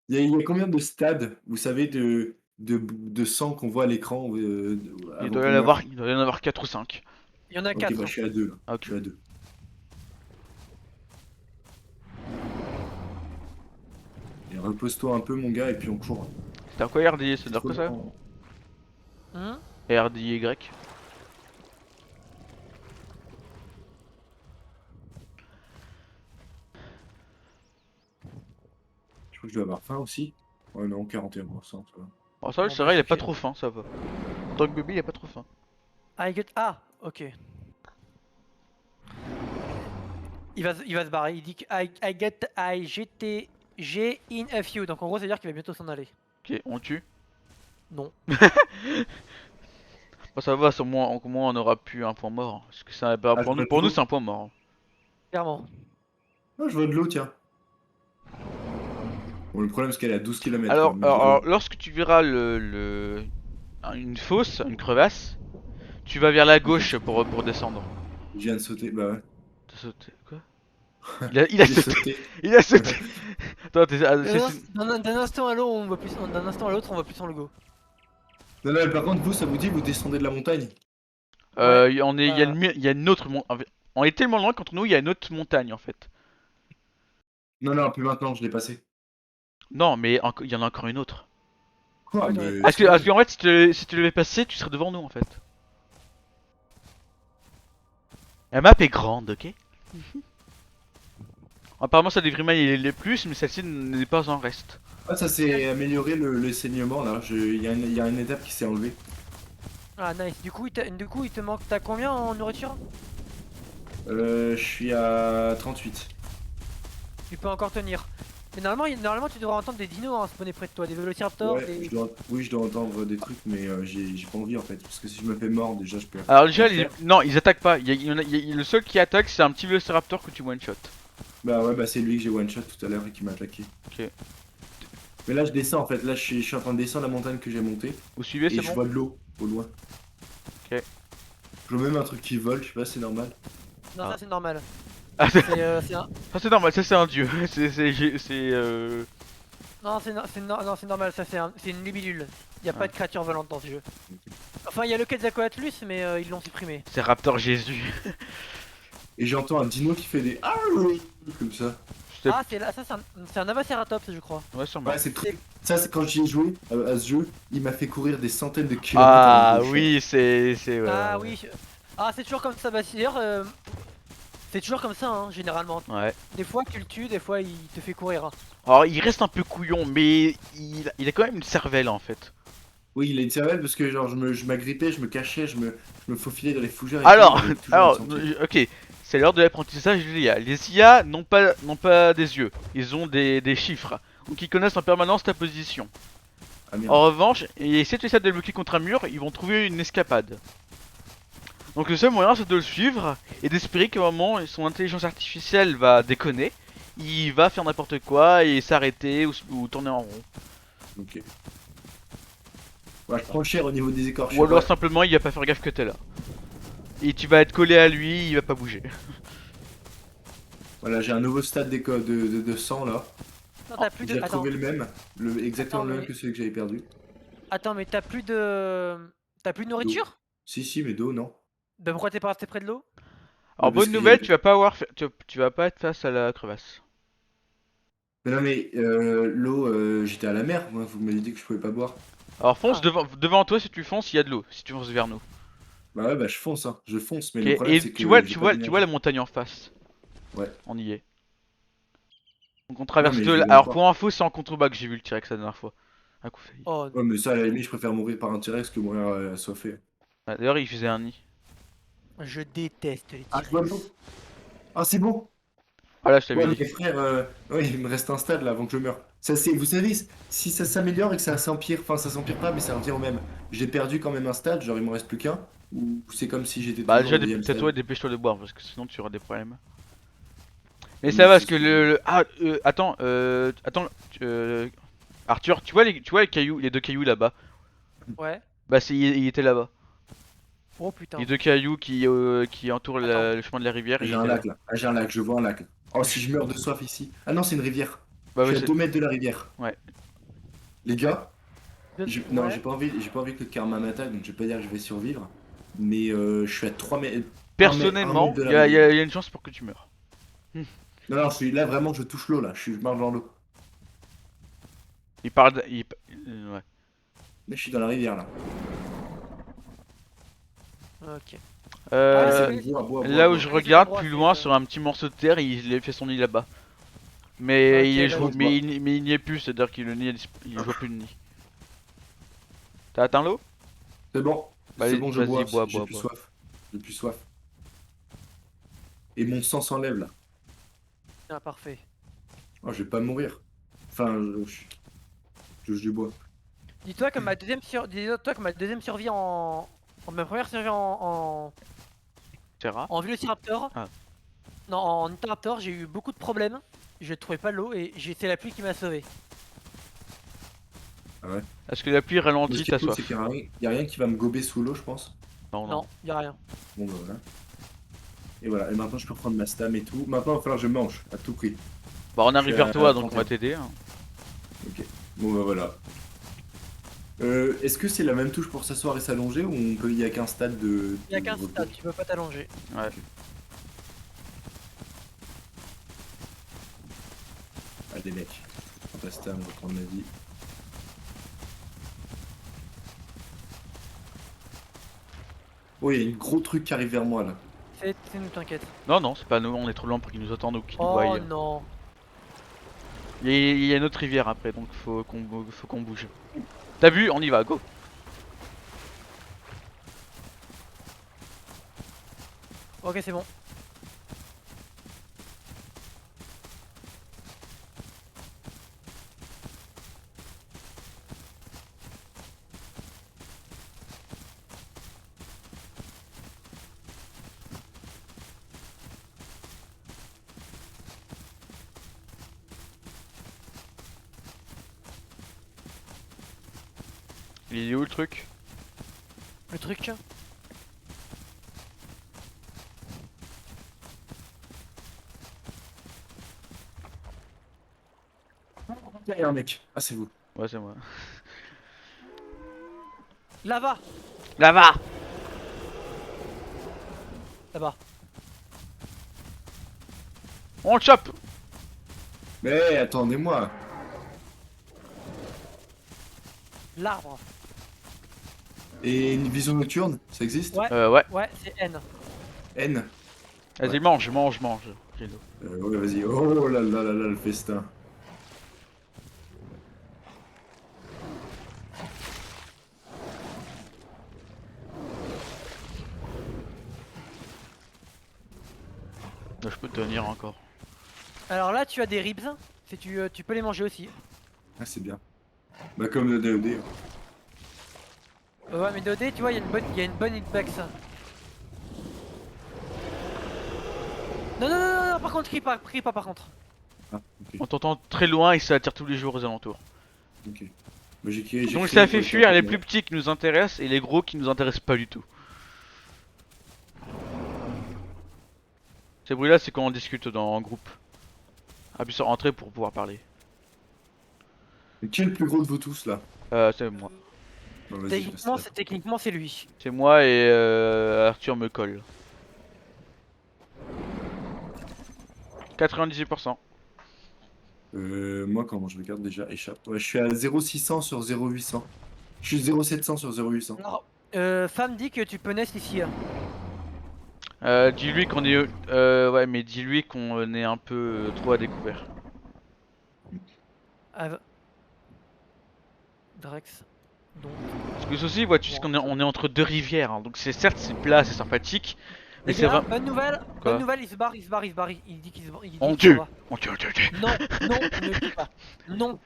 [SPEAKER 3] Il y a combien de stades, vous savez, de sang qu'on voit à l'écran avant qu'on meure?
[SPEAKER 1] Il doit y en avoir 4 ou 5.
[SPEAKER 2] Il y en a
[SPEAKER 3] Ok,
[SPEAKER 2] 4.
[SPEAKER 3] bah je suis à 2 là.
[SPEAKER 1] Ah,
[SPEAKER 3] Je
[SPEAKER 1] ok.
[SPEAKER 3] suis à 2. Et repose-toi un peu, mon gars, et puis on court.
[SPEAKER 1] C'était quoi RDI? C'est
[SPEAKER 3] C'est
[SPEAKER 1] dire
[SPEAKER 3] trop
[SPEAKER 1] quoi ça?
[SPEAKER 3] lent.
[SPEAKER 1] RDY.
[SPEAKER 3] Je crois que je dois avoir faim aussi. Ouais, non, 41%, ça va.
[SPEAKER 1] Bon, ça va,
[SPEAKER 2] Bon,
[SPEAKER 1] c'est
[SPEAKER 2] bah,
[SPEAKER 1] vrai, il a pas
[SPEAKER 2] suffit.
[SPEAKER 1] trop faim, ça va. En tant que bébé, il a pas trop faim.
[SPEAKER 2] Ah, ok. Il va se barrer. Il dit que G in a few. Donc en gros, ça veut dire qu'il va bientôt s'en aller.
[SPEAKER 1] Ok, on tue.
[SPEAKER 2] Non.
[SPEAKER 1] Bah, ça va, au moins on aura plus un point mort. Parce que ça, bah,
[SPEAKER 3] Ah, je vois de
[SPEAKER 1] pour nous,
[SPEAKER 3] l'eau.
[SPEAKER 1] c'est un point mort.
[SPEAKER 2] Clairement.
[SPEAKER 3] Ah, je vois de l'eau, tiens. Bon, le problème, c'est qu'elle est à 12 km
[SPEAKER 1] Alors,
[SPEAKER 3] quoi. Mais
[SPEAKER 1] lorsque tu verras une fosse, une crevasse, tu vas vers la gauche pour descendre.
[SPEAKER 3] je viens de sauter. Bah ouais.
[SPEAKER 1] T'as sauté quoi? Il a
[SPEAKER 3] J'ai
[SPEAKER 1] sauté.
[SPEAKER 3] sauté.
[SPEAKER 1] Il a sauté. Attends,
[SPEAKER 2] D'un instant à l'autre, on voit plus. D'un instant à l'autre, on voit plus son logo.
[SPEAKER 3] Non, non, mais par contre, vous, ça vous dit, vous descendez de la montagne?
[SPEAKER 2] Ouais.
[SPEAKER 1] il y a une autre montagne. On est tellement loin qu'entre nous, il y a une autre montagne en fait.
[SPEAKER 3] Non, non, plus maintenant, je l'ai passé.
[SPEAKER 1] Non, mais il y en a encore une autre.
[SPEAKER 3] Quoi,
[SPEAKER 2] Ouais,
[SPEAKER 3] mais
[SPEAKER 1] Parce qu'en fait, si tu l'avais passé, tu serais devant nous en fait. La map est grande, ok? Apparemment, ça devrait il est plus, mais celle-ci n'est pas en reste.
[SPEAKER 3] Ah, ça s'est amélioré le saignement là. Il y a une étape qui s'est enlevée.
[SPEAKER 2] Ah, nice. Du coup, il te manque. T'as combien en nourriture?
[SPEAKER 3] Je suis à 38.
[SPEAKER 2] Tu peux encore tenir. Mais normalement, tu devrais entendre des dinos hein, spawner près de toi. Des vélociraptors.
[SPEAKER 3] Ouais, oui, je dois entendre des trucs, mais j'ai pas envie en fait. Parce que si je me fais mort, déjà, je peux.
[SPEAKER 1] Alors déjà,
[SPEAKER 3] le faire.
[SPEAKER 1] non, ils attaquent pas. Le seul qui attaque, c'est un petit Velociraptor que tu one shot.
[SPEAKER 3] Bah ouais, bah c'est lui que j'ai one shot tout à l'heure et qui m'a attaqué.
[SPEAKER 1] Ok.
[SPEAKER 3] Mais là, je descends en fait. Là, je suis en train de descendre la montagne que j'ai montée.
[SPEAKER 1] Vous suivez,
[SPEAKER 3] Et
[SPEAKER 1] c'est
[SPEAKER 3] je
[SPEAKER 1] bon?
[SPEAKER 3] vois de l'eau au loin.
[SPEAKER 1] Ok.
[SPEAKER 3] Je vois même un truc qui vole, je sais pas, c'est normal.
[SPEAKER 2] Non,
[SPEAKER 1] Ah.
[SPEAKER 2] ça c'est normal.
[SPEAKER 1] Ah,
[SPEAKER 2] C'est un.
[SPEAKER 1] ça c'est normal, ça c'est un dieu.
[SPEAKER 2] Non, non, c'est normal. Ça c'est une libellule. Y a
[SPEAKER 1] Ah.
[SPEAKER 2] pas de créature volante dans ce jeu. Enfin, il y a le Quetzalcoatlus, mais ils l'ont supprimé.
[SPEAKER 1] C'est Raptor Jésus.
[SPEAKER 3] Et j'entends un dino qui fait des ah comme ça.
[SPEAKER 2] Ah, c'est là. Ça c'est un Avaceratops, je crois.
[SPEAKER 1] Ouais, sûrement.
[SPEAKER 3] Ouais, ça, c'est quand j'y ai joué à ce jeu, il m'a fait courir des centaines de kilomètres.
[SPEAKER 1] Ah
[SPEAKER 3] avant de le
[SPEAKER 1] oui, c'est. Ouais,
[SPEAKER 2] Ah
[SPEAKER 1] ouais.
[SPEAKER 2] oui. Ah, c'est toujours comme ça. Bah, d'ailleurs, c'est toujours comme ça, hein, généralement.
[SPEAKER 1] Ouais.
[SPEAKER 2] Des fois, tu le tues, des fois, il te fait courir. Hein.
[SPEAKER 1] Alors il reste un peu couillon, mais il a quand même une cervelle en fait.
[SPEAKER 3] Oui, il a une cervelle parce que genre je m'agrippais, je me cachais, je me faufilais dans les fougères et
[SPEAKER 1] Alors,
[SPEAKER 3] tout, j'avais toujours une sortie.
[SPEAKER 1] ok, c'est l'heure de l'apprentissage des IA. Les IA n'ont pas des yeux, ils ont des chiffres, donc ils connaissent en permanence ta position.
[SPEAKER 3] Ah merde.
[SPEAKER 1] En revanche, et si tu essaies de le bloquer contre un mur, ils vont trouver une escapade. Donc le seul moyen c'est de le suivre et d'espérer qu'à un moment son intelligence artificielle va déconner, il va faire n'importe quoi et s'arrêter ou tourner en rond.
[SPEAKER 3] Ok. Ouais, je prends cher au niveau des écorchures.
[SPEAKER 1] Ou alors
[SPEAKER 3] Ouais.
[SPEAKER 1] simplement il va pas faire gaffe que t'es là. Et tu vas être collé à lui, il va pas bouger.
[SPEAKER 3] Voilà, j'ai un nouveau stade de sang là.
[SPEAKER 2] Non, t'as plus de.
[SPEAKER 3] J'ai
[SPEAKER 2] Attends,
[SPEAKER 3] retrouvé le même, exactement
[SPEAKER 2] Attends,
[SPEAKER 3] le même
[SPEAKER 2] mais-
[SPEAKER 3] que celui que j'avais perdu.
[SPEAKER 2] attends, mais t'as plus de. T'as plus de
[SPEAKER 3] D'eau.
[SPEAKER 2] nourriture?
[SPEAKER 3] Si, mais d'eau, non.
[SPEAKER 2] Bah pourquoi t'es pas resté près de l'eau?
[SPEAKER 3] Bah,
[SPEAKER 1] Alors
[SPEAKER 3] parce
[SPEAKER 1] bonne
[SPEAKER 3] que
[SPEAKER 1] nouvelle, tu vas pas avoir, tu vas pas être face à la crevasse.
[SPEAKER 3] Mais non, mais l'eau, j'étais à la mer, moi, vous m'avez dit que je pouvais pas boire.
[SPEAKER 1] Alors fonce
[SPEAKER 2] Ah,
[SPEAKER 1] devant toi si tu fonces, il y a de l'eau. Si tu fonces vers nous.
[SPEAKER 3] Bah ouais, bah je fonce, hein, je fonce, mais
[SPEAKER 1] Ok.
[SPEAKER 3] le problème
[SPEAKER 1] Et
[SPEAKER 3] c'est que j'ai pas
[SPEAKER 1] tu vois la
[SPEAKER 3] d'énergie.
[SPEAKER 1] montagne en face.
[SPEAKER 3] Ouais.
[SPEAKER 1] On y est. Donc on
[SPEAKER 3] Non,
[SPEAKER 1] traverse
[SPEAKER 3] mais
[SPEAKER 1] deux.
[SPEAKER 3] je veux bien
[SPEAKER 1] Alors
[SPEAKER 3] croire.
[SPEAKER 1] pour info, c'est en contrebas que j'ai vu le T-Rex la dernière fois. Un coup failli.
[SPEAKER 2] oh,
[SPEAKER 3] Ouais, mais ça, à la limite, je préfère mourir par un T-Rex que mourir assoiffé.
[SPEAKER 1] Ah, d'ailleurs, il faisait un nid.
[SPEAKER 2] je déteste les
[SPEAKER 3] Ah, je vois de
[SPEAKER 2] T-Rex.
[SPEAKER 3] l'eau. Ah, c'est bon.
[SPEAKER 1] Voilà, je t'avais
[SPEAKER 3] Ouais,
[SPEAKER 1] dit.
[SPEAKER 3] mais frère, ouais, il me reste un stade là avant que je meure. Ça, c'est, vous savez, si ça s'améliore et que ça s'empire, enfin, ça s'empire pas, mais ça revient au même. J'ai perdu quand même un stade, genre il m'en reste plus qu'un. Ou c'est comme si j'étais
[SPEAKER 1] Bah
[SPEAKER 3] toujours
[SPEAKER 1] déjà,
[SPEAKER 3] au deuxième
[SPEAKER 1] peut-être ouais,
[SPEAKER 3] stade.
[SPEAKER 1] dépêche-toi de boire parce que sinon tu auras des problèmes. Mais
[SPEAKER 3] Ouais,
[SPEAKER 1] ça
[SPEAKER 3] mais
[SPEAKER 1] va
[SPEAKER 3] c'est
[SPEAKER 1] parce
[SPEAKER 3] ce
[SPEAKER 1] que
[SPEAKER 3] que
[SPEAKER 1] Ah, attends, Arthur, tu vois les cailloux, les deux cailloux là-bas.
[SPEAKER 2] Ouais.
[SPEAKER 1] Bah il était là-bas.
[SPEAKER 2] Oh
[SPEAKER 1] Les
[SPEAKER 2] putain.
[SPEAKER 1] deux cailloux qui entourent
[SPEAKER 2] Attends.
[SPEAKER 1] le chemin de la rivière, il
[SPEAKER 3] J'ai un
[SPEAKER 1] était là.
[SPEAKER 3] lac là. Ah, j'ai un lac, je vois un lac. Oh, si
[SPEAKER 1] Je-
[SPEAKER 3] je meurs de soif ici. Ah non, c'est une rivière.
[SPEAKER 1] Bah
[SPEAKER 3] Je
[SPEAKER 1] ouais,
[SPEAKER 3] suis à 2 mètres de la rivière.
[SPEAKER 1] ouais.
[SPEAKER 3] Les gars, non,
[SPEAKER 2] Ouais.
[SPEAKER 3] j'ai pas envie que le karma m'attaque, donc je vais pas dire que je vais survivre. Mais je suis à 3 mètres, un mètre
[SPEAKER 1] Personnellement,
[SPEAKER 3] de la rivière.
[SPEAKER 1] il y a une chance pour que tu meurs.
[SPEAKER 3] Non, non, je suis là vraiment, je touche l'eau là. Je marche dans l'eau.
[SPEAKER 1] Il parle, ouais.
[SPEAKER 3] Mais je suis dans la rivière là.
[SPEAKER 2] Ok. Ah,
[SPEAKER 3] Allez, c'est
[SPEAKER 1] Euh,
[SPEAKER 3] bon,
[SPEAKER 1] Là où
[SPEAKER 3] bois.
[SPEAKER 1] je
[SPEAKER 2] Ouais, c'est
[SPEAKER 1] regarde,
[SPEAKER 2] l'endroit,
[SPEAKER 1] plus
[SPEAKER 2] c'est
[SPEAKER 1] loin, sur un petit morceau de terre, il a fait son nid là-bas.
[SPEAKER 2] Ok,
[SPEAKER 1] Mais il est,
[SPEAKER 2] vas-y.
[SPEAKER 3] Bois.
[SPEAKER 1] mais il n'y est plus, c'est-à-dire que le nid, il voit plus de nid. T'as atteint l'eau?
[SPEAKER 3] C'est bon,
[SPEAKER 1] Bah
[SPEAKER 3] c'est bon, je
[SPEAKER 1] vas-y,
[SPEAKER 3] bois.
[SPEAKER 1] bois,
[SPEAKER 3] J'ai
[SPEAKER 1] bois,
[SPEAKER 3] plus
[SPEAKER 1] bois.
[SPEAKER 3] soif. J'ai plus soif. Et mon sang s'enlève là.
[SPEAKER 2] Ah, parfait.
[SPEAKER 3] Oh, je vais pas mourir. Enfin, je touche du bois.
[SPEAKER 2] Dis-toi que dis-toi que ma deuxième survie ma première survie
[SPEAKER 1] Terra.
[SPEAKER 2] en Velociraptor.
[SPEAKER 1] Ah.
[SPEAKER 2] Non, en Interraptor, j'ai eu beaucoup de problèmes. Je trouvais pas l'eau et c'est la pluie qui m'a sauvé.
[SPEAKER 3] Ah ouais.
[SPEAKER 1] Est-ce que la pluie
[SPEAKER 3] Mais ce
[SPEAKER 1] ralentit
[SPEAKER 3] qui
[SPEAKER 1] ta
[SPEAKER 3] est cool, c'est
[SPEAKER 1] soif?
[SPEAKER 3] qu'il y a rien qui va me gober sous l'eau, je pense.
[SPEAKER 1] Non, non.
[SPEAKER 2] Non, y a rien.
[SPEAKER 3] Bon, bah voilà. Et voilà, et maintenant je peux prendre ma stam et tout. Maintenant, il va falloir que je mange, à tout prix.
[SPEAKER 1] Bah on
[SPEAKER 3] Je
[SPEAKER 1] arrive
[SPEAKER 3] suis
[SPEAKER 1] vers
[SPEAKER 3] à
[SPEAKER 1] toi, donc on
[SPEAKER 3] 31.
[SPEAKER 1] va t'aider. Hein.
[SPEAKER 3] Ok. Bon, bah voilà. Est-ce que c'est la même touche pour s'asseoir et s'allonger ou il y a qu'un stade de.
[SPEAKER 2] Y a
[SPEAKER 3] de
[SPEAKER 2] qu'un
[SPEAKER 3] repos.
[SPEAKER 2] stade, tu peux pas t'allonger.
[SPEAKER 1] Ouais.
[SPEAKER 3] Allez, mec. Je prends ta stam, je vais prendre ma vie. Oh, il y a une gros truc qui arrive vers moi là.
[SPEAKER 2] C'est nous, t'inquiète.
[SPEAKER 1] Non, non, c'est pas nous, on est trop loin pour qu'ils nous entendent ou qu'ils nous voient.
[SPEAKER 2] Oh non.
[SPEAKER 1] Il y a une autre rivière après, donc faut qu'on bouge. T'as vu? On y va, go!
[SPEAKER 2] Ok, c'est bon.
[SPEAKER 1] Il est où le truc?
[SPEAKER 2] Le truc.
[SPEAKER 3] Il y a un mec. Ah, c'est vous.
[SPEAKER 1] Ouais, c'est moi.
[SPEAKER 2] Là-bas.
[SPEAKER 1] Là-bas!
[SPEAKER 2] Là-bas.
[SPEAKER 1] On le chope!
[SPEAKER 3] Mais attendez-moi.
[SPEAKER 2] L'arbre.
[SPEAKER 3] Et une vision nocturne, ça existe?
[SPEAKER 2] Ouais.
[SPEAKER 1] Ouais.
[SPEAKER 2] Ouais, c'est N.
[SPEAKER 3] N.
[SPEAKER 1] Vas-y,
[SPEAKER 3] Ouais.
[SPEAKER 1] mange. Gino.
[SPEAKER 3] Ouais, vas-y. Oh là là là là, le festin.
[SPEAKER 1] Là, je peux tenir encore.
[SPEAKER 2] Alors là, tu as des ribs. Si tu peux les manger aussi.
[SPEAKER 3] Ah, c'est bien. Bah, comme le DOD.
[SPEAKER 2] Ouais, mais DOD, tu vois, il y a une bonne hitbox. Non, non, non, non, non, par contre, crie pas par contre.
[SPEAKER 3] Ah, ok.
[SPEAKER 1] On t'entend très loin et ça attire tous les jours aux alentours.
[SPEAKER 3] Ok. Bah, j'ai
[SPEAKER 1] Donc
[SPEAKER 3] crié
[SPEAKER 1] ça
[SPEAKER 3] pour
[SPEAKER 1] fait
[SPEAKER 3] les
[SPEAKER 1] fuir les
[SPEAKER 3] taper,
[SPEAKER 1] plus petits qui nous intéressent et les gros qui nous intéressent pas du tout. Ces bruits là c'est quand on discute en groupe. Appuie sur entrée pour pouvoir parler.
[SPEAKER 3] Mais qui est le plus gros de vous tous là?
[SPEAKER 1] C'est moi.
[SPEAKER 3] Bon, vas-y, je reste là.
[SPEAKER 2] Techniquement, c'est lui.
[SPEAKER 1] C'est moi et Arthur me colle. 98%.
[SPEAKER 3] Moi, comment je regarde déjà, échappe. Ouais, je suis à 0,600 sur 0,800. Je suis 0,700 sur 0,800.
[SPEAKER 2] Non. Femme dit que tu peux nest ici. Hein.
[SPEAKER 1] Dis-lui qu'on est... ouais mais dis-lui qu'on est un peu trop à découvert.
[SPEAKER 2] Ah, Drex. Donc.
[SPEAKER 1] Parce que ceci, vois, tu sais qu'on est, on est entre deux rivières, hein, donc c'est certes c'est plat, c'est sympathique, mais
[SPEAKER 2] Les
[SPEAKER 1] c'est
[SPEAKER 2] gars,
[SPEAKER 1] vrai.
[SPEAKER 2] bonne
[SPEAKER 1] Quoi?
[SPEAKER 2] nouvelle, il se barre, il se barre, il se barre. Il dit qu'il se, il dit
[SPEAKER 1] On
[SPEAKER 2] qu'il s'en
[SPEAKER 1] tue.
[SPEAKER 2] va.
[SPEAKER 1] On tue, on tue, on tue.
[SPEAKER 2] Non, non, ne le tue pas. Non.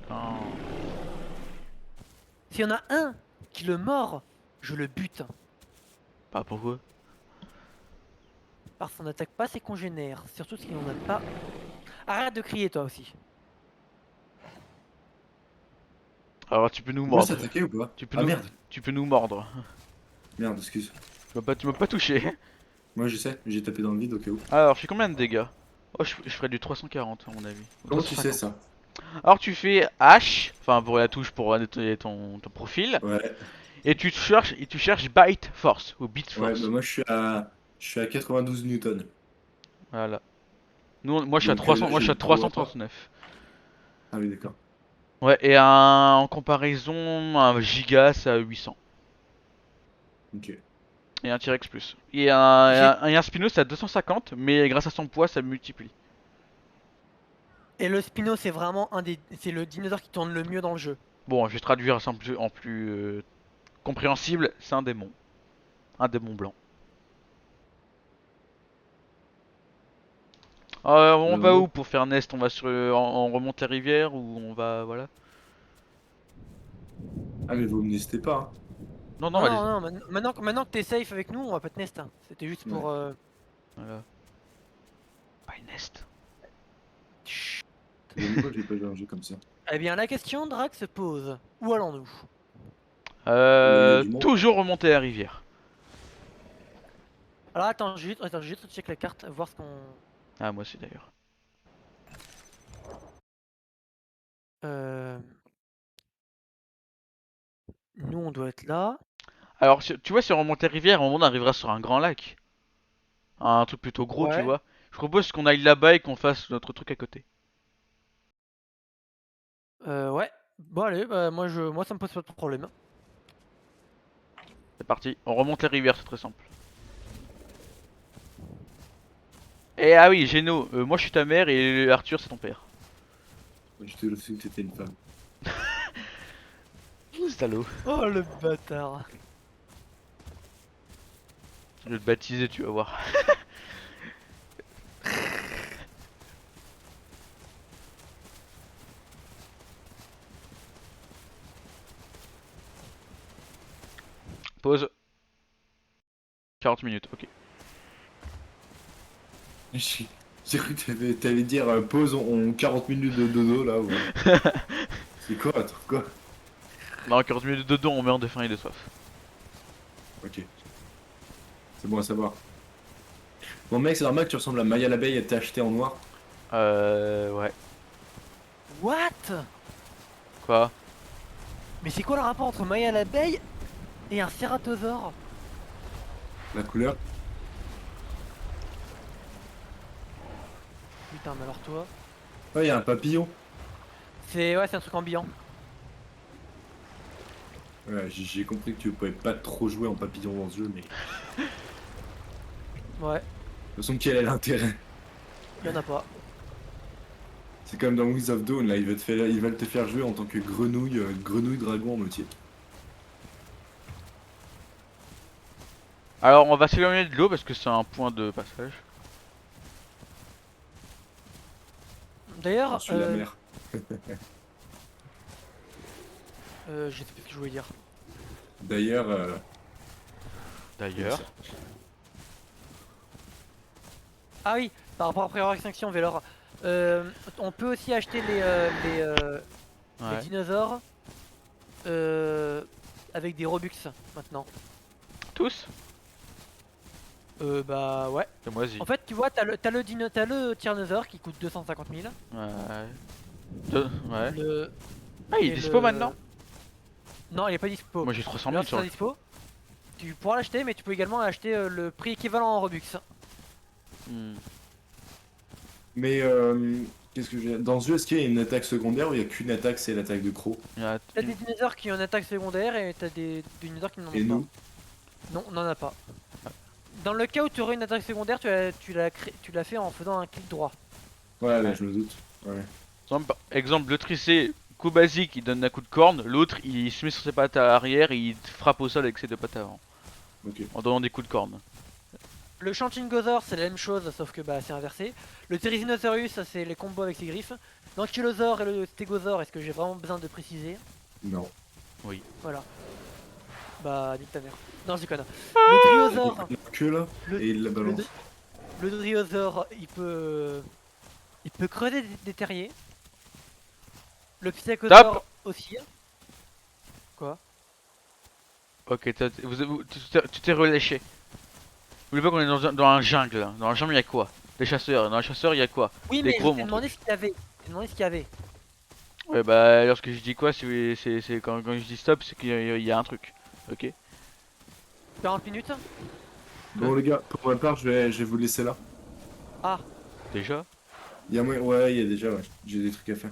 [SPEAKER 1] Non.
[SPEAKER 2] S'il y en a un qui le mord, je le bute.
[SPEAKER 1] Pas pourquoi.
[SPEAKER 2] Parce qu'on n'attaque pas ses congénères. Surtout si on n'a pas. Arrête de crier toi aussi.
[SPEAKER 1] Alors tu peux nous
[SPEAKER 3] On peut
[SPEAKER 1] mordre.
[SPEAKER 3] s'attaquer ou pas?
[SPEAKER 1] Tu peux
[SPEAKER 3] Ah
[SPEAKER 1] nous,
[SPEAKER 3] merde.
[SPEAKER 1] tu peux nous mordre.
[SPEAKER 3] Merde, excuse.
[SPEAKER 1] Tu m'as pas touché.
[SPEAKER 3] Moi je sais, j'ai tapé dans le vide au cas où.
[SPEAKER 1] Alors je fais combien de dégâts? Oh je ferais du 340 à mon avis. Ou
[SPEAKER 3] Comment tu sais
[SPEAKER 1] 350.
[SPEAKER 3] ça?
[SPEAKER 1] Alors tu fais H, enfin pour la touche pour nettoyer ton profil,
[SPEAKER 3] Ouais,
[SPEAKER 1] et tu cherches Bite Force ou Beat
[SPEAKER 3] ouais,
[SPEAKER 1] Force.
[SPEAKER 3] bah moi je suis à 92 newtons.
[SPEAKER 1] Voilà. Nous, moi je suis à
[SPEAKER 3] Donc
[SPEAKER 1] 300,
[SPEAKER 3] là
[SPEAKER 1] moi je
[SPEAKER 3] j'ai
[SPEAKER 1] suis à
[SPEAKER 3] le poids.
[SPEAKER 1] 339.
[SPEAKER 3] Ah oui, d'accord.
[SPEAKER 1] Ouais, et en comparaison, un Giga c'est à 800.
[SPEAKER 3] Ok.
[SPEAKER 1] Et un T-Rex plus.
[SPEAKER 2] J'ai-
[SPEAKER 1] Et un Spino c'est à 250, mais grâce à son poids ça multiplie.
[SPEAKER 2] Et le Spino, c'est vraiment c'est le dinosaure qui tourne le mieux dans le jeu.
[SPEAKER 1] Bon, je vais traduire ça en plus compréhensible, c'est un démon. Un démon blanc. On va
[SPEAKER 3] Ouais.
[SPEAKER 1] où pour faire Nest? On va on remonte la rivière ou on va... Voilà.
[SPEAKER 3] Ah mais vous me n'hésitez pas.
[SPEAKER 1] Non, non,
[SPEAKER 2] Non,
[SPEAKER 1] on va
[SPEAKER 2] non,
[SPEAKER 1] les...
[SPEAKER 2] non, maintenant que t'es safe avec nous, on va pas te nest. Hein. C'était juste
[SPEAKER 3] Hein.
[SPEAKER 2] pour.
[SPEAKER 3] Ouais.
[SPEAKER 1] Voilà. Pas une Nest.
[SPEAKER 2] Chut.
[SPEAKER 3] T'as vu quoi, j'ai pas joué à un jeu comme ça.
[SPEAKER 2] Eh bien, la question, Drax, se pose. Où allons-nous?
[SPEAKER 3] Il y a du monde.
[SPEAKER 1] Toujours remonter la rivière.
[SPEAKER 2] Alors, attends, juste check la carte, voir ce qu'on.
[SPEAKER 1] Ah, moi aussi d'ailleurs.
[SPEAKER 2] Euh... Nous, on doit être là.
[SPEAKER 1] Alors, tu vois, si on remonte la rivière, à un moment on arrivera sur un grand lac. Un truc plutôt gros, tu
[SPEAKER 2] Ouais.
[SPEAKER 1] vois. Je propose qu'on aille là-bas et qu'on fasse notre truc à côté.
[SPEAKER 2] Ouais. Bon, allez, bah, moi, ça me pose pas de problème.
[SPEAKER 1] C'est parti. On remonte la rivière, c'est très simple. Et ah oui, Geno, moi je suis ta mère et Arthur c'est ton père.
[SPEAKER 3] Je te le suis que t'étais une femme.
[SPEAKER 1] Salaud.
[SPEAKER 2] Oh, le bâtard.
[SPEAKER 1] Je vais te baptiser, tu vas voir. Pause. 40 minutes, ok.
[SPEAKER 3] J'ai cru que t'allais dire pause, on 40 minutes de dodo là. Ouais. C'est quoi, attends, quoi?
[SPEAKER 1] Dans 40 minutes de dos, on meurt de faim et de soif.
[SPEAKER 3] Ok, c'est bon à savoir. Bon mec, c'est normal que tu ressembles à Maya l'abeille et t'es acheté en noir.
[SPEAKER 1] Ouais.
[SPEAKER 2] What?
[SPEAKER 1] Quoi?
[SPEAKER 2] Mais c'est quoi le rapport entre Maya l'abeille et un cératosaure?
[SPEAKER 3] La couleur.
[SPEAKER 2] Putain, mais alors toi.
[SPEAKER 3] Ouais, y a un papillon.
[SPEAKER 2] Ouais, c'est un truc ambiant.
[SPEAKER 3] Ouais, j'ai compris que tu pouvais pas trop jouer en papillon dans ce jeu, mais. De
[SPEAKER 2] Ouais,
[SPEAKER 3] toute façon, quel est l'intérêt?
[SPEAKER 2] y'en a pas.
[SPEAKER 3] C'est comme dans Wings of Dawn, là, ils veulent te faire jouer en tant que grenouille, grenouille dragon en métier.
[SPEAKER 1] Alors on va s'éloigner de l'eau parce que c'est un point de passage.
[SPEAKER 3] Je
[SPEAKER 2] D'ailleurs,
[SPEAKER 3] suis la mer.
[SPEAKER 2] je sais plus ce que je voulais dire.
[SPEAKER 3] D'ailleurs,
[SPEAKER 1] D'ailleurs.
[SPEAKER 2] Ah oui, par rapport à Prévoir Extinction, Vélor. On peut aussi acheter les
[SPEAKER 1] Ouais.
[SPEAKER 2] dinosaures avec des Robux maintenant.
[SPEAKER 1] Tous?
[SPEAKER 2] Bah ouais.
[SPEAKER 1] C'est moisi.
[SPEAKER 2] En fait, tu vois, t'as le Tyrannosaure qui coûte 250 000.
[SPEAKER 1] Ouais. Ouais.
[SPEAKER 2] Le...
[SPEAKER 1] Ah, il est
[SPEAKER 2] Et
[SPEAKER 1] dispo
[SPEAKER 2] le...
[SPEAKER 1] maintenant?
[SPEAKER 2] Non, il est pas dispo.
[SPEAKER 1] Moi j'ai 300 000
[SPEAKER 2] Lorsqu'il
[SPEAKER 1] sur
[SPEAKER 2] sera
[SPEAKER 1] le.
[SPEAKER 2] dispo, tu pourras l'acheter, mais tu peux également acheter le prix équivalent en Robux.
[SPEAKER 1] Hmm.
[SPEAKER 3] Mais qu'est-ce que j'ai. Dans ce jeu, est-ce qu'il y a une attaque secondaire ou il n'y a qu'une attaque, c'est l'attaque de Croc?
[SPEAKER 1] Il y a
[SPEAKER 2] T'as des dinosaures qui ont une attaque secondaire et t'as des dinosaures qui n'en ont
[SPEAKER 3] Et
[SPEAKER 2] pas.
[SPEAKER 3] nous?
[SPEAKER 2] Non, on n'en a pas. Dans le cas où tu aurais une attaque secondaire, tu l'as fait en faisant un clic droit.
[SPEAKER 3] Ouais,
[SPEAKER 1] Ouais.
[SPEAKER 3] je me doute. Ouais.
[SPEAKER 1] Exemple, le tricé, coup basique, il donne un coup de corne, l'autre il se met sur ses pattes arrière et il frappe au sol avec ses deux pattes avant,
[SPEAKER 3] Ok.
[SPEAKER 1] en donnant des coups de corne.
[SPEAKER 2] Le Chantingosaur, c'est la même chose, sauf que bah, c'est inversé. Le Therizinosaurus, ça c'est les combos avec ses griffes. L'Ankylosaure et le Stégosaure, est-ce que j'ai vraiment besoin de préciser?
[SPEAKER 3] Non.
[SPEAKER 2] Voilà. Bah, nique ta mère. Non, je déconne. Le Dryosaure,
[SPEAKER 3] La queue là
[SPEAKER 2] le,
[SPEAKER 3] et la
[SPEAKER 2] le,
[SPEAKER 3] balance.
[SPEAKER 2] le Dryosaure, il peut creuser des terriers. Le Psittacosaure aussi. Quoi?
[SPEAKER 1] Ok, tu t'es relâché. N'oublie pas qu'on est dans un jungle là. Dans la jungle il y a quoi? Des chasseurs, dans les chasseurs il y a quoi?
[SPEAKER 2] Oui,
[SPEAKER 1] Des
[SPEAKER 2] mais je
[SPEAKER 1] gros
[SPEAKER 2] t'ai
[SPEAKER 1] mon
[SPEAKER 2] demandé
[SPEAKER 1] truc.
[SPEAKER 2] ce qu'il y avait. Je t'ai demandé ce qu'il y avait.
[SPEAKER 1] Ouais bah lorsque je dis quoi, c'est quand je dis stop, c'est qu'il y a un truc. Ok?
[SPEAKER 2] 40 minutes?
[SPEAKER 3] Bon les gars, pour ma part, je vais vous laisser là.
[SPEAKER 2] Ah,
[SPEAKER 1] Déjà?
[SPEAKER 3] Il y a moyen... Ouais, il y a déjà, ouais. J'ai des trucs à faire.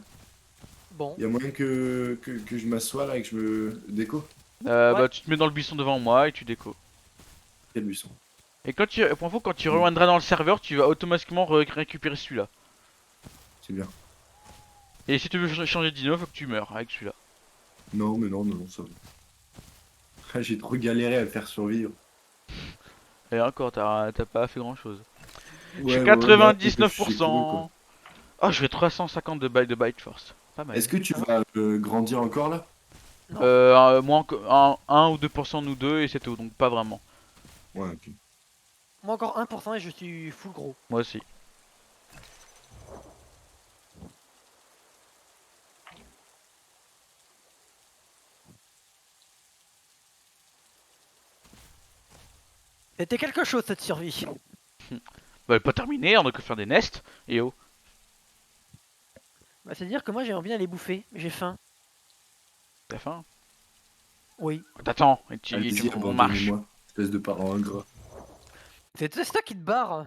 [SPEAKER 2] bon.
[SPEAKER 3] Il y a moyen que je m'assoie là et que je me déco.
[SPEAKER 2] Ouais.
[SPEAKER 1] Bah tu te mets dans le buisson devant moi et tu déco.
[SPEAKER 3] Quel buisson.
[SPEAKER 1] Et pour info, quand tu reviendras dans le serveur, tu vas automatiquement récupérer celui-là.
[SPEAKER 3] C'est bien.
[SPEAKER 1] Et si tu veux changer de dino, faut que tu meurs avec celui-là.
[SPEAKER 3] Non, mais non, ça va. Ah, j'ai trop galéré à le faire survivre.
[SPEAKER 1] Et encore, t'as pas fait grand-chose. Je suis
[SPEAKER 3] Ouais, bah, j'ai couru quoi.
[SPEAKER 1] 99%. Oh, je vais 350 de bite force. Pas mal.
[SPEAKER 3] Est-ce que tu
[SPEAKER 2] Ah bon?
[SPEAKER 3] vas grandir encore là?
[SPEAKER 2] Non.
[SPEAKER 1] Moins que 1 ou 2% nous deux et c'est tout, donc pas vraiment.
[SPEAKER 3] Ouais, ok.
[SPEAKER 2] Moi encore 1% et je suis full gros.
[SPEAKER 1] Moi aussi.
[SPEAKER 2] C'était quelque chose cette survie.
[SPEAKER 1] Bah, pas terminé, on a que faire des nests. Et oh,
[SPEAKER 2] Bah, c'est-à-dire que moi j'ai envie d'aller bouffer, mais j'ai faim.
[SPEAKER 1] t'as faim?
[SPEAKER 2] Oui.
[SPEAKER 1] T'attends,
[SPEAKER 3] Allez-y,
[SPEAKER 1] on marche.
[SPEAKER 3] abandonnez-moi. Espèce de parent ingrat.
[SPEAKER 2] C'est toi qui te barre.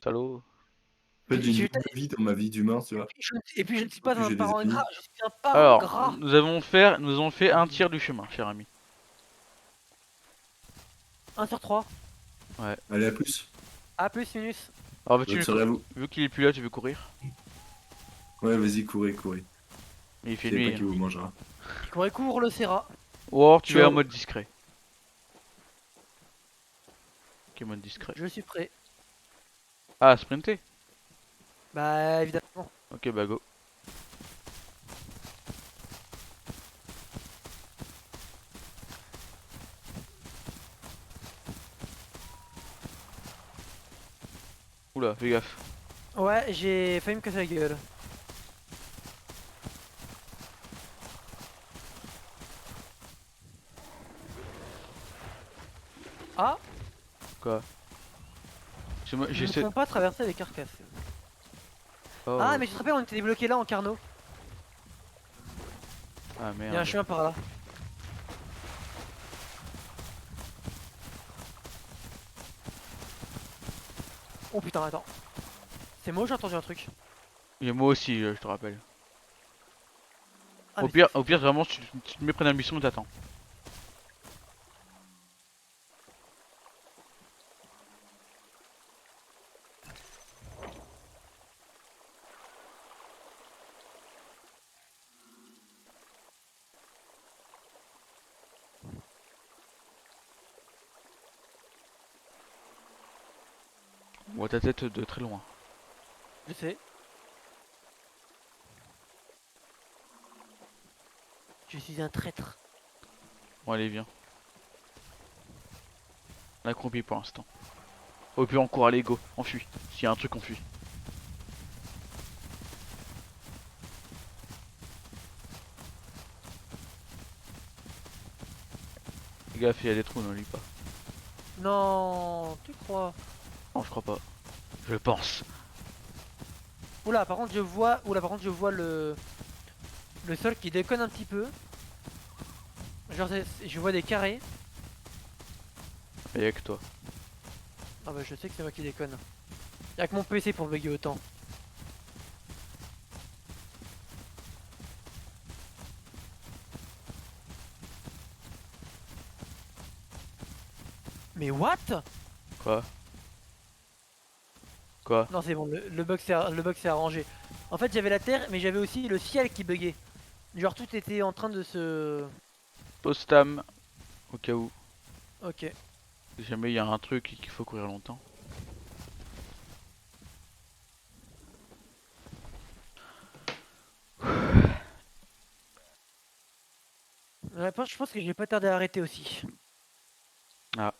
[SPEAKER 1] Salaud.
[SPEAKER 3] En fait, j'ai une
[SPEAKER 2] Je-
[SPEAKER 3] double vie dans ma vie d'humain, tu vois.
[SPEAKER 2] Et puis je ne suis
[SPEAKER 3] En
[SPEAKER 2] pas
[SPEAKER 3] plus,
[SPEAKER 2] un
[SPEAKER 3] j'ai des
[SPEAKER 2] parent
[SPEAKER 3] amis.
[SPEAKER 2] ingrat, je suis un parent
[SPEAKER 1] Alors,
[SPEAKER 2] gras.
[SPEAKER 1] nous avons fait un tiers du chemin, cher ami.
[SPEAKER 2] 1 sur 3.
[SPEAKER 3] Allez, à plus.
[SPEAKER 2] A plus Minus.
[SPEAKER 1] Alors,
[SPEAKER 3] Bonne soirée à vous.
[SPEAKER 1] vu qu'il est plus là, tu veux courir?
[SPEAKER 3] Ouais, vas-y, courez.
[SPEAKER 1] Mais il fait
[SPEAKER 3] Je savais pas
[SPEAKER 1] nuit.
[SPEAKER 3] qui vous mangera.
[SPEAKER 2] Cours et cours le Serra.
[SPEAKER 1] Ou alors tu es
[SPEAKER 3] Ciao.
[SPEAKER 1] en mode discret. Ok, mode discret.
[SPEAKER 2] Je suis prêt.
[SPEAKER 1] Ah, sprinter?
[SPEAKER 2] Bah évidemment.
[SPEAKER 1] Ok, bah go. Oula, fais gaffe.
[SPEAKER 2] Ouais, j'ai failli me casser la gueule. Ah,
[SPEAKER 1] Quoi? Moi,
[SPEAKER 2] ils ne
[SPEAKER 1] j'essaie.
[SPEAKER 2] font pas traverser les carcasses.
[SPEAKER 1] Oh.
[SPEAKER 2] Ah, mais tu te rappelles, on était débloqué là en Carnot.
[SPEAKER 1] Ah
[SPEAKER 2] Il y a un
[SPEAKER 1] merde.
[SPEAKER 2] chemin par là. Oh putain, attends. C'est moi ou j'ai entendu un truc?
[SPEAKER 1] Et moi aussi, je te rappelle.
[SPEAKER 2] Ah, mais
[SPEAKER 1] Au pire, vraiment, tu te mets près d'un buisson et t'attends. On voit ta tête de très loin.
[SPEAKER 2] je sais. Je suis un traître.
[SPEAKER 1] Bon, allez, viens. On a accroupi pour l'instant. Au pire, on court, allez, go. On fuit. S'il y a un truc, on fuit. Fais gaffe, il y a des trous, n'oublie pas.
[SPEAKER 2] Non, tu crois?
[SPEAKER 1] Non, je crois pas. Je pense.
[SPEAKER 2] Oula, par contre, je vois le sol qui déconne un petit peu. Genre, je vois des carrés.
[SPEAKER 1] Mais y'a que toi.
[SPEAKER 2] Ah bah, je sais que c'est moi qui déconne. Y'a que mon PC pour bugger autant. Mais what?
[SPEAKER 1] Quoi? Quoi?
[SPEAKER 2] Non, c'est bon, le bug s'est arrangé. En fait, j'avais la terre, mais j'avais aussi le ciel qui buguait. Genre, tout était en train de se.
[SPEAKER 1] Postam. Au cas où.
[SPEAKER 2] Ok.
[SPEAKER 1] Si jamais il y a un truc et qu'il faut courir longtemps.
[SPEAKER 2] Je pense que je vais pas tarder à arrêter aussi.
[SPEAKER 1] Ah.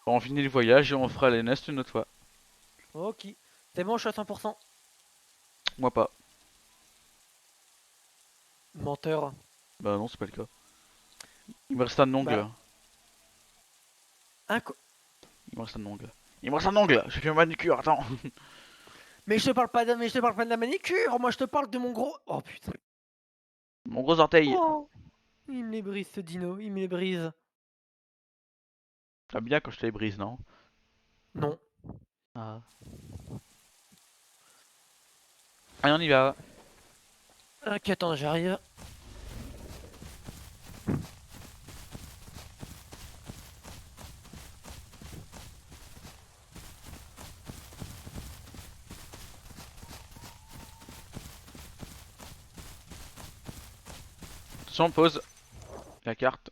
[SPEAKER 1] Bon, on finit le voyage et on fera les nests une autre fois.
[SPEAKER 2] Ok. C'est bon, je suis à 100%.
[SPEAKER 1] Moi pas.
[SPEAKER 2] Menteur.
[SPEAKER 1] Bah non, c'est pas le cas. Il me reste un ongle.
[SPEAKER 2] Bah, un co-
[SPEAKER 1] Il me reste un ongle. Il me reste un ongle. J'ai fait ma manucure, attends.
[SPEAKER 2] mais je te parle pas de la manicure. Moi, je te parle de mon gros. Oh putain.
[SPEAKER 1] Mon gros orteil.
[SPEAKER 2] Oh. Il me les brise, ce dino. Il me les brise.
[SPEAKER 1] T'aimes bien quand je te les brise, non?
[SPEAKER 2] Non.
[SPEAKER 1] Ah. Allez, on y va.
[SPEAKER 2] Ok, attends, j'arrive.
[SPEAKER 1] Attention, pause. La carte.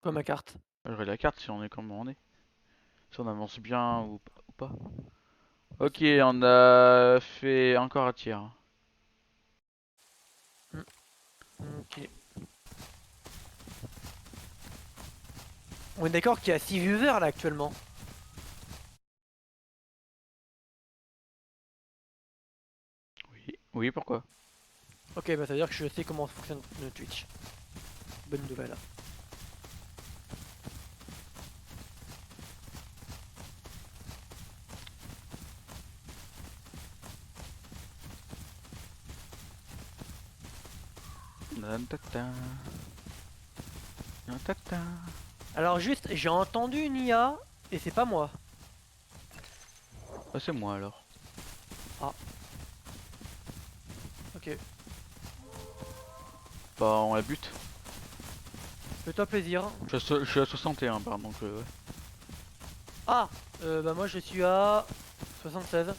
[SPEAKER 2] Quoi, ma carte?
[SPEAKER 1] J'aurai la carte si on est comme on est. Si on avance bien ou pas.
[SPEAKER 2] Bah,
[SPEAKER 1] Ok,
[SPEAKER 2] c'est toi
[SPEAKER 1] on a fait encore un tir.
[SPEAKER 2] Hmm, ok. On est d'accord qu'il y a 6 viewers là actuellement.
[SPEAKER 1] Oui, oui, pourquoi?
[SPEAKER 2] Ok, bah ça veut dire que je sais comment fonctionne le Twitch. Bonne nouvelle.
[SPEAKER 1] Nan-ta-ta. Nan-ta-ta.
[SPEAKER 2] Alors juste, j'ai entendu une IA et c'est pas moi.
[SPEAKER 1] Bah, c'est moi alors.
[SPEAKER 2] Ok,
[SPEAKER 1] Bah, on la bute.
[SPEAKER 2] fais-toi plaisir.
[SPEAKER 1] Je suis à 61 par donc ouais.
[SPEAKER 2] Ah, bah moi je suis à 76.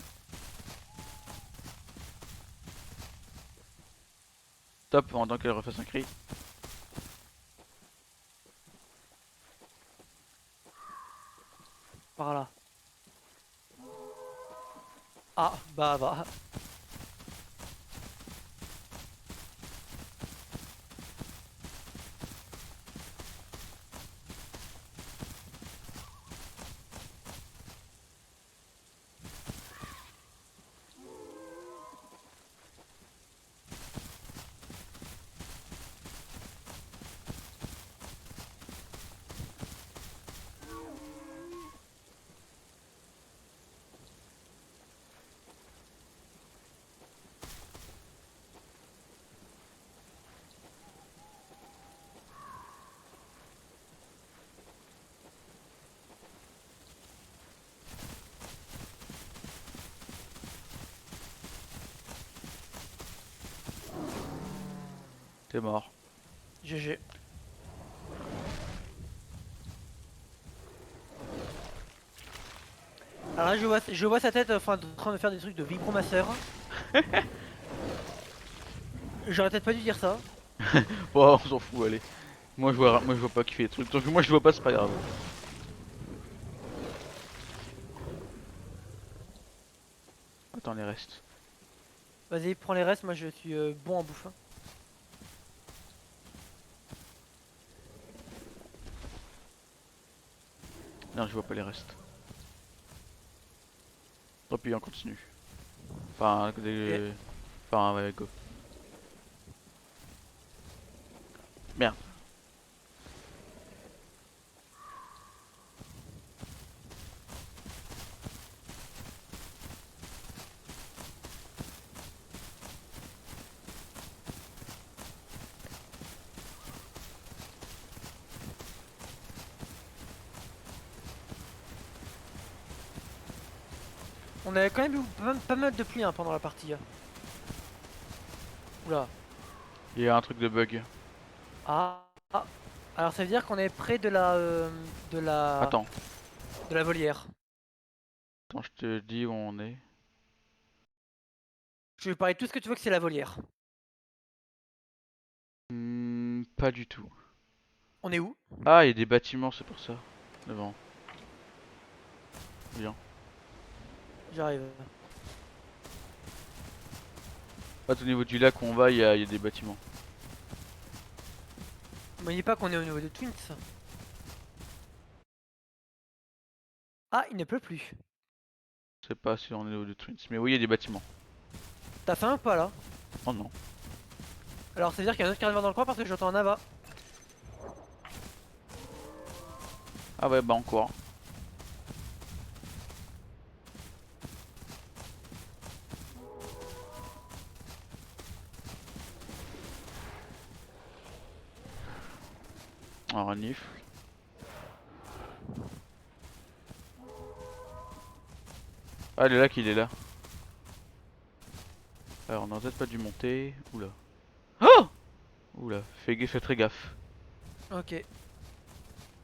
[SPEAKER 1] Top, pendant qu'elle refasse un cri.
[SPEAKER 2] Par là. Ah, bah.
[SPEAKER 1] T'es mort.
[SPEAKER 2] GG. Alors là je vois sa tête enfin, en train de faire des trucs de vibromasseur. J'aurais peut-être pas dû dire ça.
[SPEAKER 1] Bon, on s'en fout, allez. Moi je vois pas qui fait les trucs. Donc moi je vois pas, c'est pas grave. Attends les restes.
[SPEAKER 2] Vas-y, prends les restes, moi je suis bon en bouffe.
[SPEAKER 1] Non, je vois pas les restes. Tant pis, on continue. Enfin,
[SPEAKER 2] Ok.
[SPEAKER 1] enfin ouais, go. Merde.
[SPEAKER 2] On avait quand même eu pas mal de pluie hein, pendant la partie. Oula.
[SPEAKER 1] Il y a un truc de bug.
[SPEAKER 2] Ah. Alors ça veut dire qu'on est près de la de la
[SPEAKER 1] Attends,
[SPEAKER 2] de la volière.
[SPEAKER 1] attends, je te dis où on est.
[SPEAKER 2] Je vais parler de tout ce que tu veux que c'est la volière.
[SPEAKER 1] Pas du tout.
[SPEAKER 2] On est où?
[SPEAKER 1] Ah, il y a des bâtiments, c'est pour ça. Devant. Bien.
[SPEAKER 2] J'arrive.
[SPEAKER 1] Pas au niveau du lac où on va, il y a des bâtiments.
[SPEAKER 2] Ne voyez pas qu'on est au niveau de Twins. Ah, il ne pleut plus.
[SPEAKER 1] Je sais pas si on est au niveau de Twins, mais oui, il y a des bâtiments.
[SPEAKER 2] T'as faim ou pas là?
[SPEAKER 1] Oh non.
[SPEAKER 2] Alors ça veut dire qu'il y a un autre carnivore dans le coin parce que j'entends un Ava.
[SPEAKER 1] Ah ouais, bah encore. Un renifle. Ah, le lac il est là. Alors, on aurait peut-être pas dû monter. Oula. Oh! Oula, fais très gaffe.
[SPEAKER 2] Ok.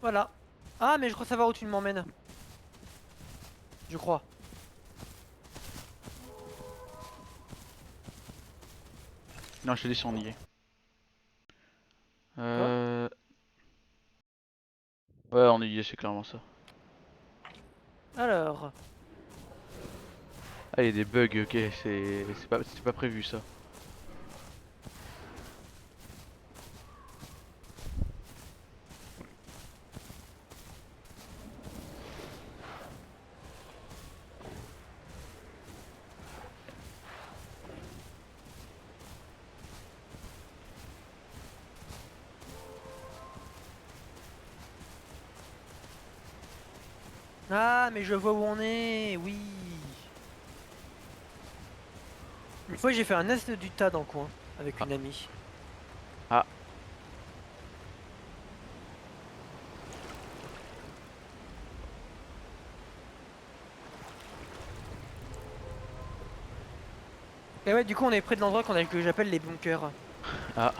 [SPEAKER 2] Voilà. Ah mais je crois savoir où tu m'emmènes. Je crois.
[SPEAKER 1] Non, je te dis si on y est.
[SPEAKER 2] Quoi?
[SPEAKER 1] Ouais, on y est, c'est clairement ça.
[SPEAKER 2] Alors.
[SPEAKER 1] Ah, il y a des bugs, ok, c'était pas prévu ça.
[SPEAKER 2] Ah mais je vois où on est. Oui. Une fois j'ai fait un nest du tas dans le coin. Avec
[SPEAKER 1] Ah,
[SPEAKER 2] une amie.
[SPEAKER 1] ah,
[SPEAKER 2] Et ouais du coup on est près de l'endroit que j'appelle les bunkers.
[SPEAKER 1] ah.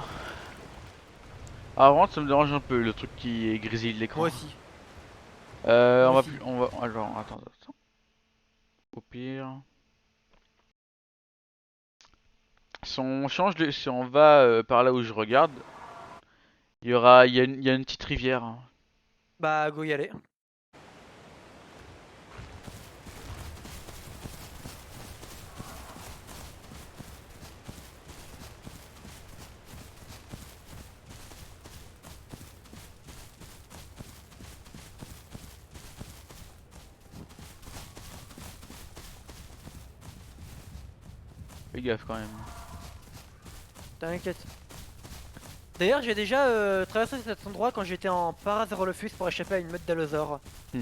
[SPEAKER 1] Ah, vraiment, ça me dérange un peu le truc qui grésille
[SPEAKER 2] Moi
[SPEAKER 1] l'écran.
[SPEAKER 2] aussi.
[SPEAKER 1] On
[SPEAKER 2] Moi
[SPEAKER 1] va
[SPEAKER 2] aussi.
[SPEAKER 1] plus, on va, alors, attends. Au pire, si on va par là où je regarde, il y a une petite rivière, hein.
[SPEAKER 2] Bah go y aller.
[SPEAKER 1] Fais gaffe quand même.
[SPEAKER 2] T'inquiète. D'ailleurs j'ai déjà traversé cet endroit quand j'étais en Parazerolofus pour échapper à une meute d'allosaures.
[SPEAKER 1] Hmm.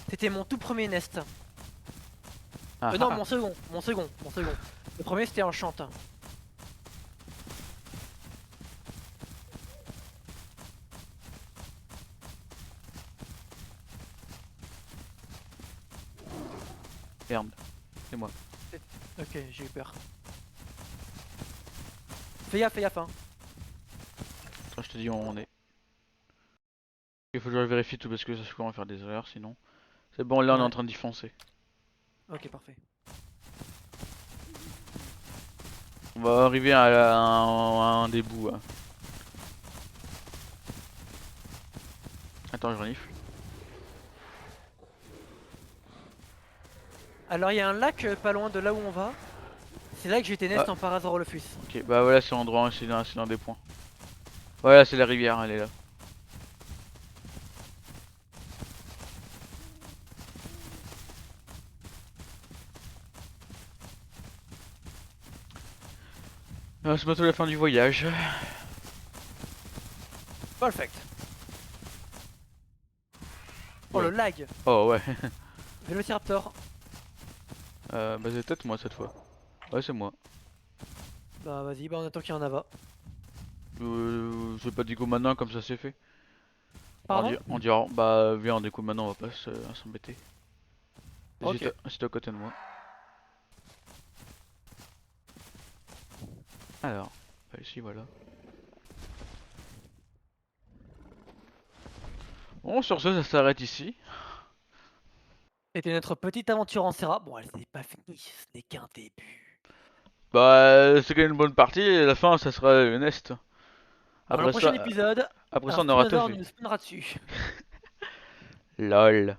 [SPEAKER 2] C'était mon tout premier nest.
[SPEAKER 1] Ah,
[SPEAKER 2] Non
[SPEAKER 1] ah,
[SPEAKER 2] mon second. Le premier c'était en chante.
[SPEAKER 1] merde, c'est moi.
[SPEAKER 2] Ok j'ai eu peur. Fais gaffe hein.
[SPEAKER 1] Attends, je te dis où on est. Il faut que je vérifie tout parce que ça se comment faire des erreurs sinon. C'est bon, là on est en
[SPEAKER 2] Ouais.
[SPEAKER 1] train d'y foncer.
[SPEAKER 2] Ok parfait.
[SPEAKER 1] On va arriver à un des bouts, hein. Attends, je renifle.
[SPEAKER 2] Alors il y a un lac pas loin de là où on va. C'est là que j'étais
[SPEAKER 1] Ah,
[SPEAKER 2] nest en Parazerolofus.
[SPEAKER 1] ok, bah voilà, c'est l'endroit, c'est l'un des points. Voilà, c'est la rivière, elle est là. Ah, c'est bientôt la fin du voyage.
[SPEAKER 2] Perfect. Oh
[SPEAKER 1] Oula.
[SPEAKER 2] le lag.
[SPEAKER 1] Oh ouais.
[SPEAKER 2] Vélociraptor.
[SPEAKER 1] Bah c'est peut-être moi cette fois. Ouais, c'est moi.
[SPEAKER 2] Bah vas-y bah on attend qu'il y en a va.
[SPEAKER 1] Je vais pas déco maintenant comme ça c'est fait.
[SPEAKER 2] Pardon?
[SPEAKER 1] Bah viens, on déco maintenant, on va pas s'embêter.
[SPEAKER 2] Ok.
[SPEAKER 1] J'étais à côté de moi. Alors, bah ici voilà. Bon, sur ce, ça s'arrête ici.
[SPEAKER 2] C'était notre petite aventure en Serra. Bon, elle n'est pas finie, ce n'est qu'un début.
[SPEAKER 1] Bah, c'est quand même une bonne partie, et la fin, ça sera une est.
[SPEAKER 2] Dans le
[SPEAKER 1] Après
[SPEAKER 2] prochain
[SPEAKER 1] ça,
[SPEAKER 2] épisode,
[SPEAKER 1] après
[SPEAKER 2] un
[SPEAKER 1] ça, on aura tout
[SPEAKER 2] Spinosaur
[SPEAKER 1] fait.
[SPEAKER 2] nous spawnera dessus.
[SPEAKER 1] LOL.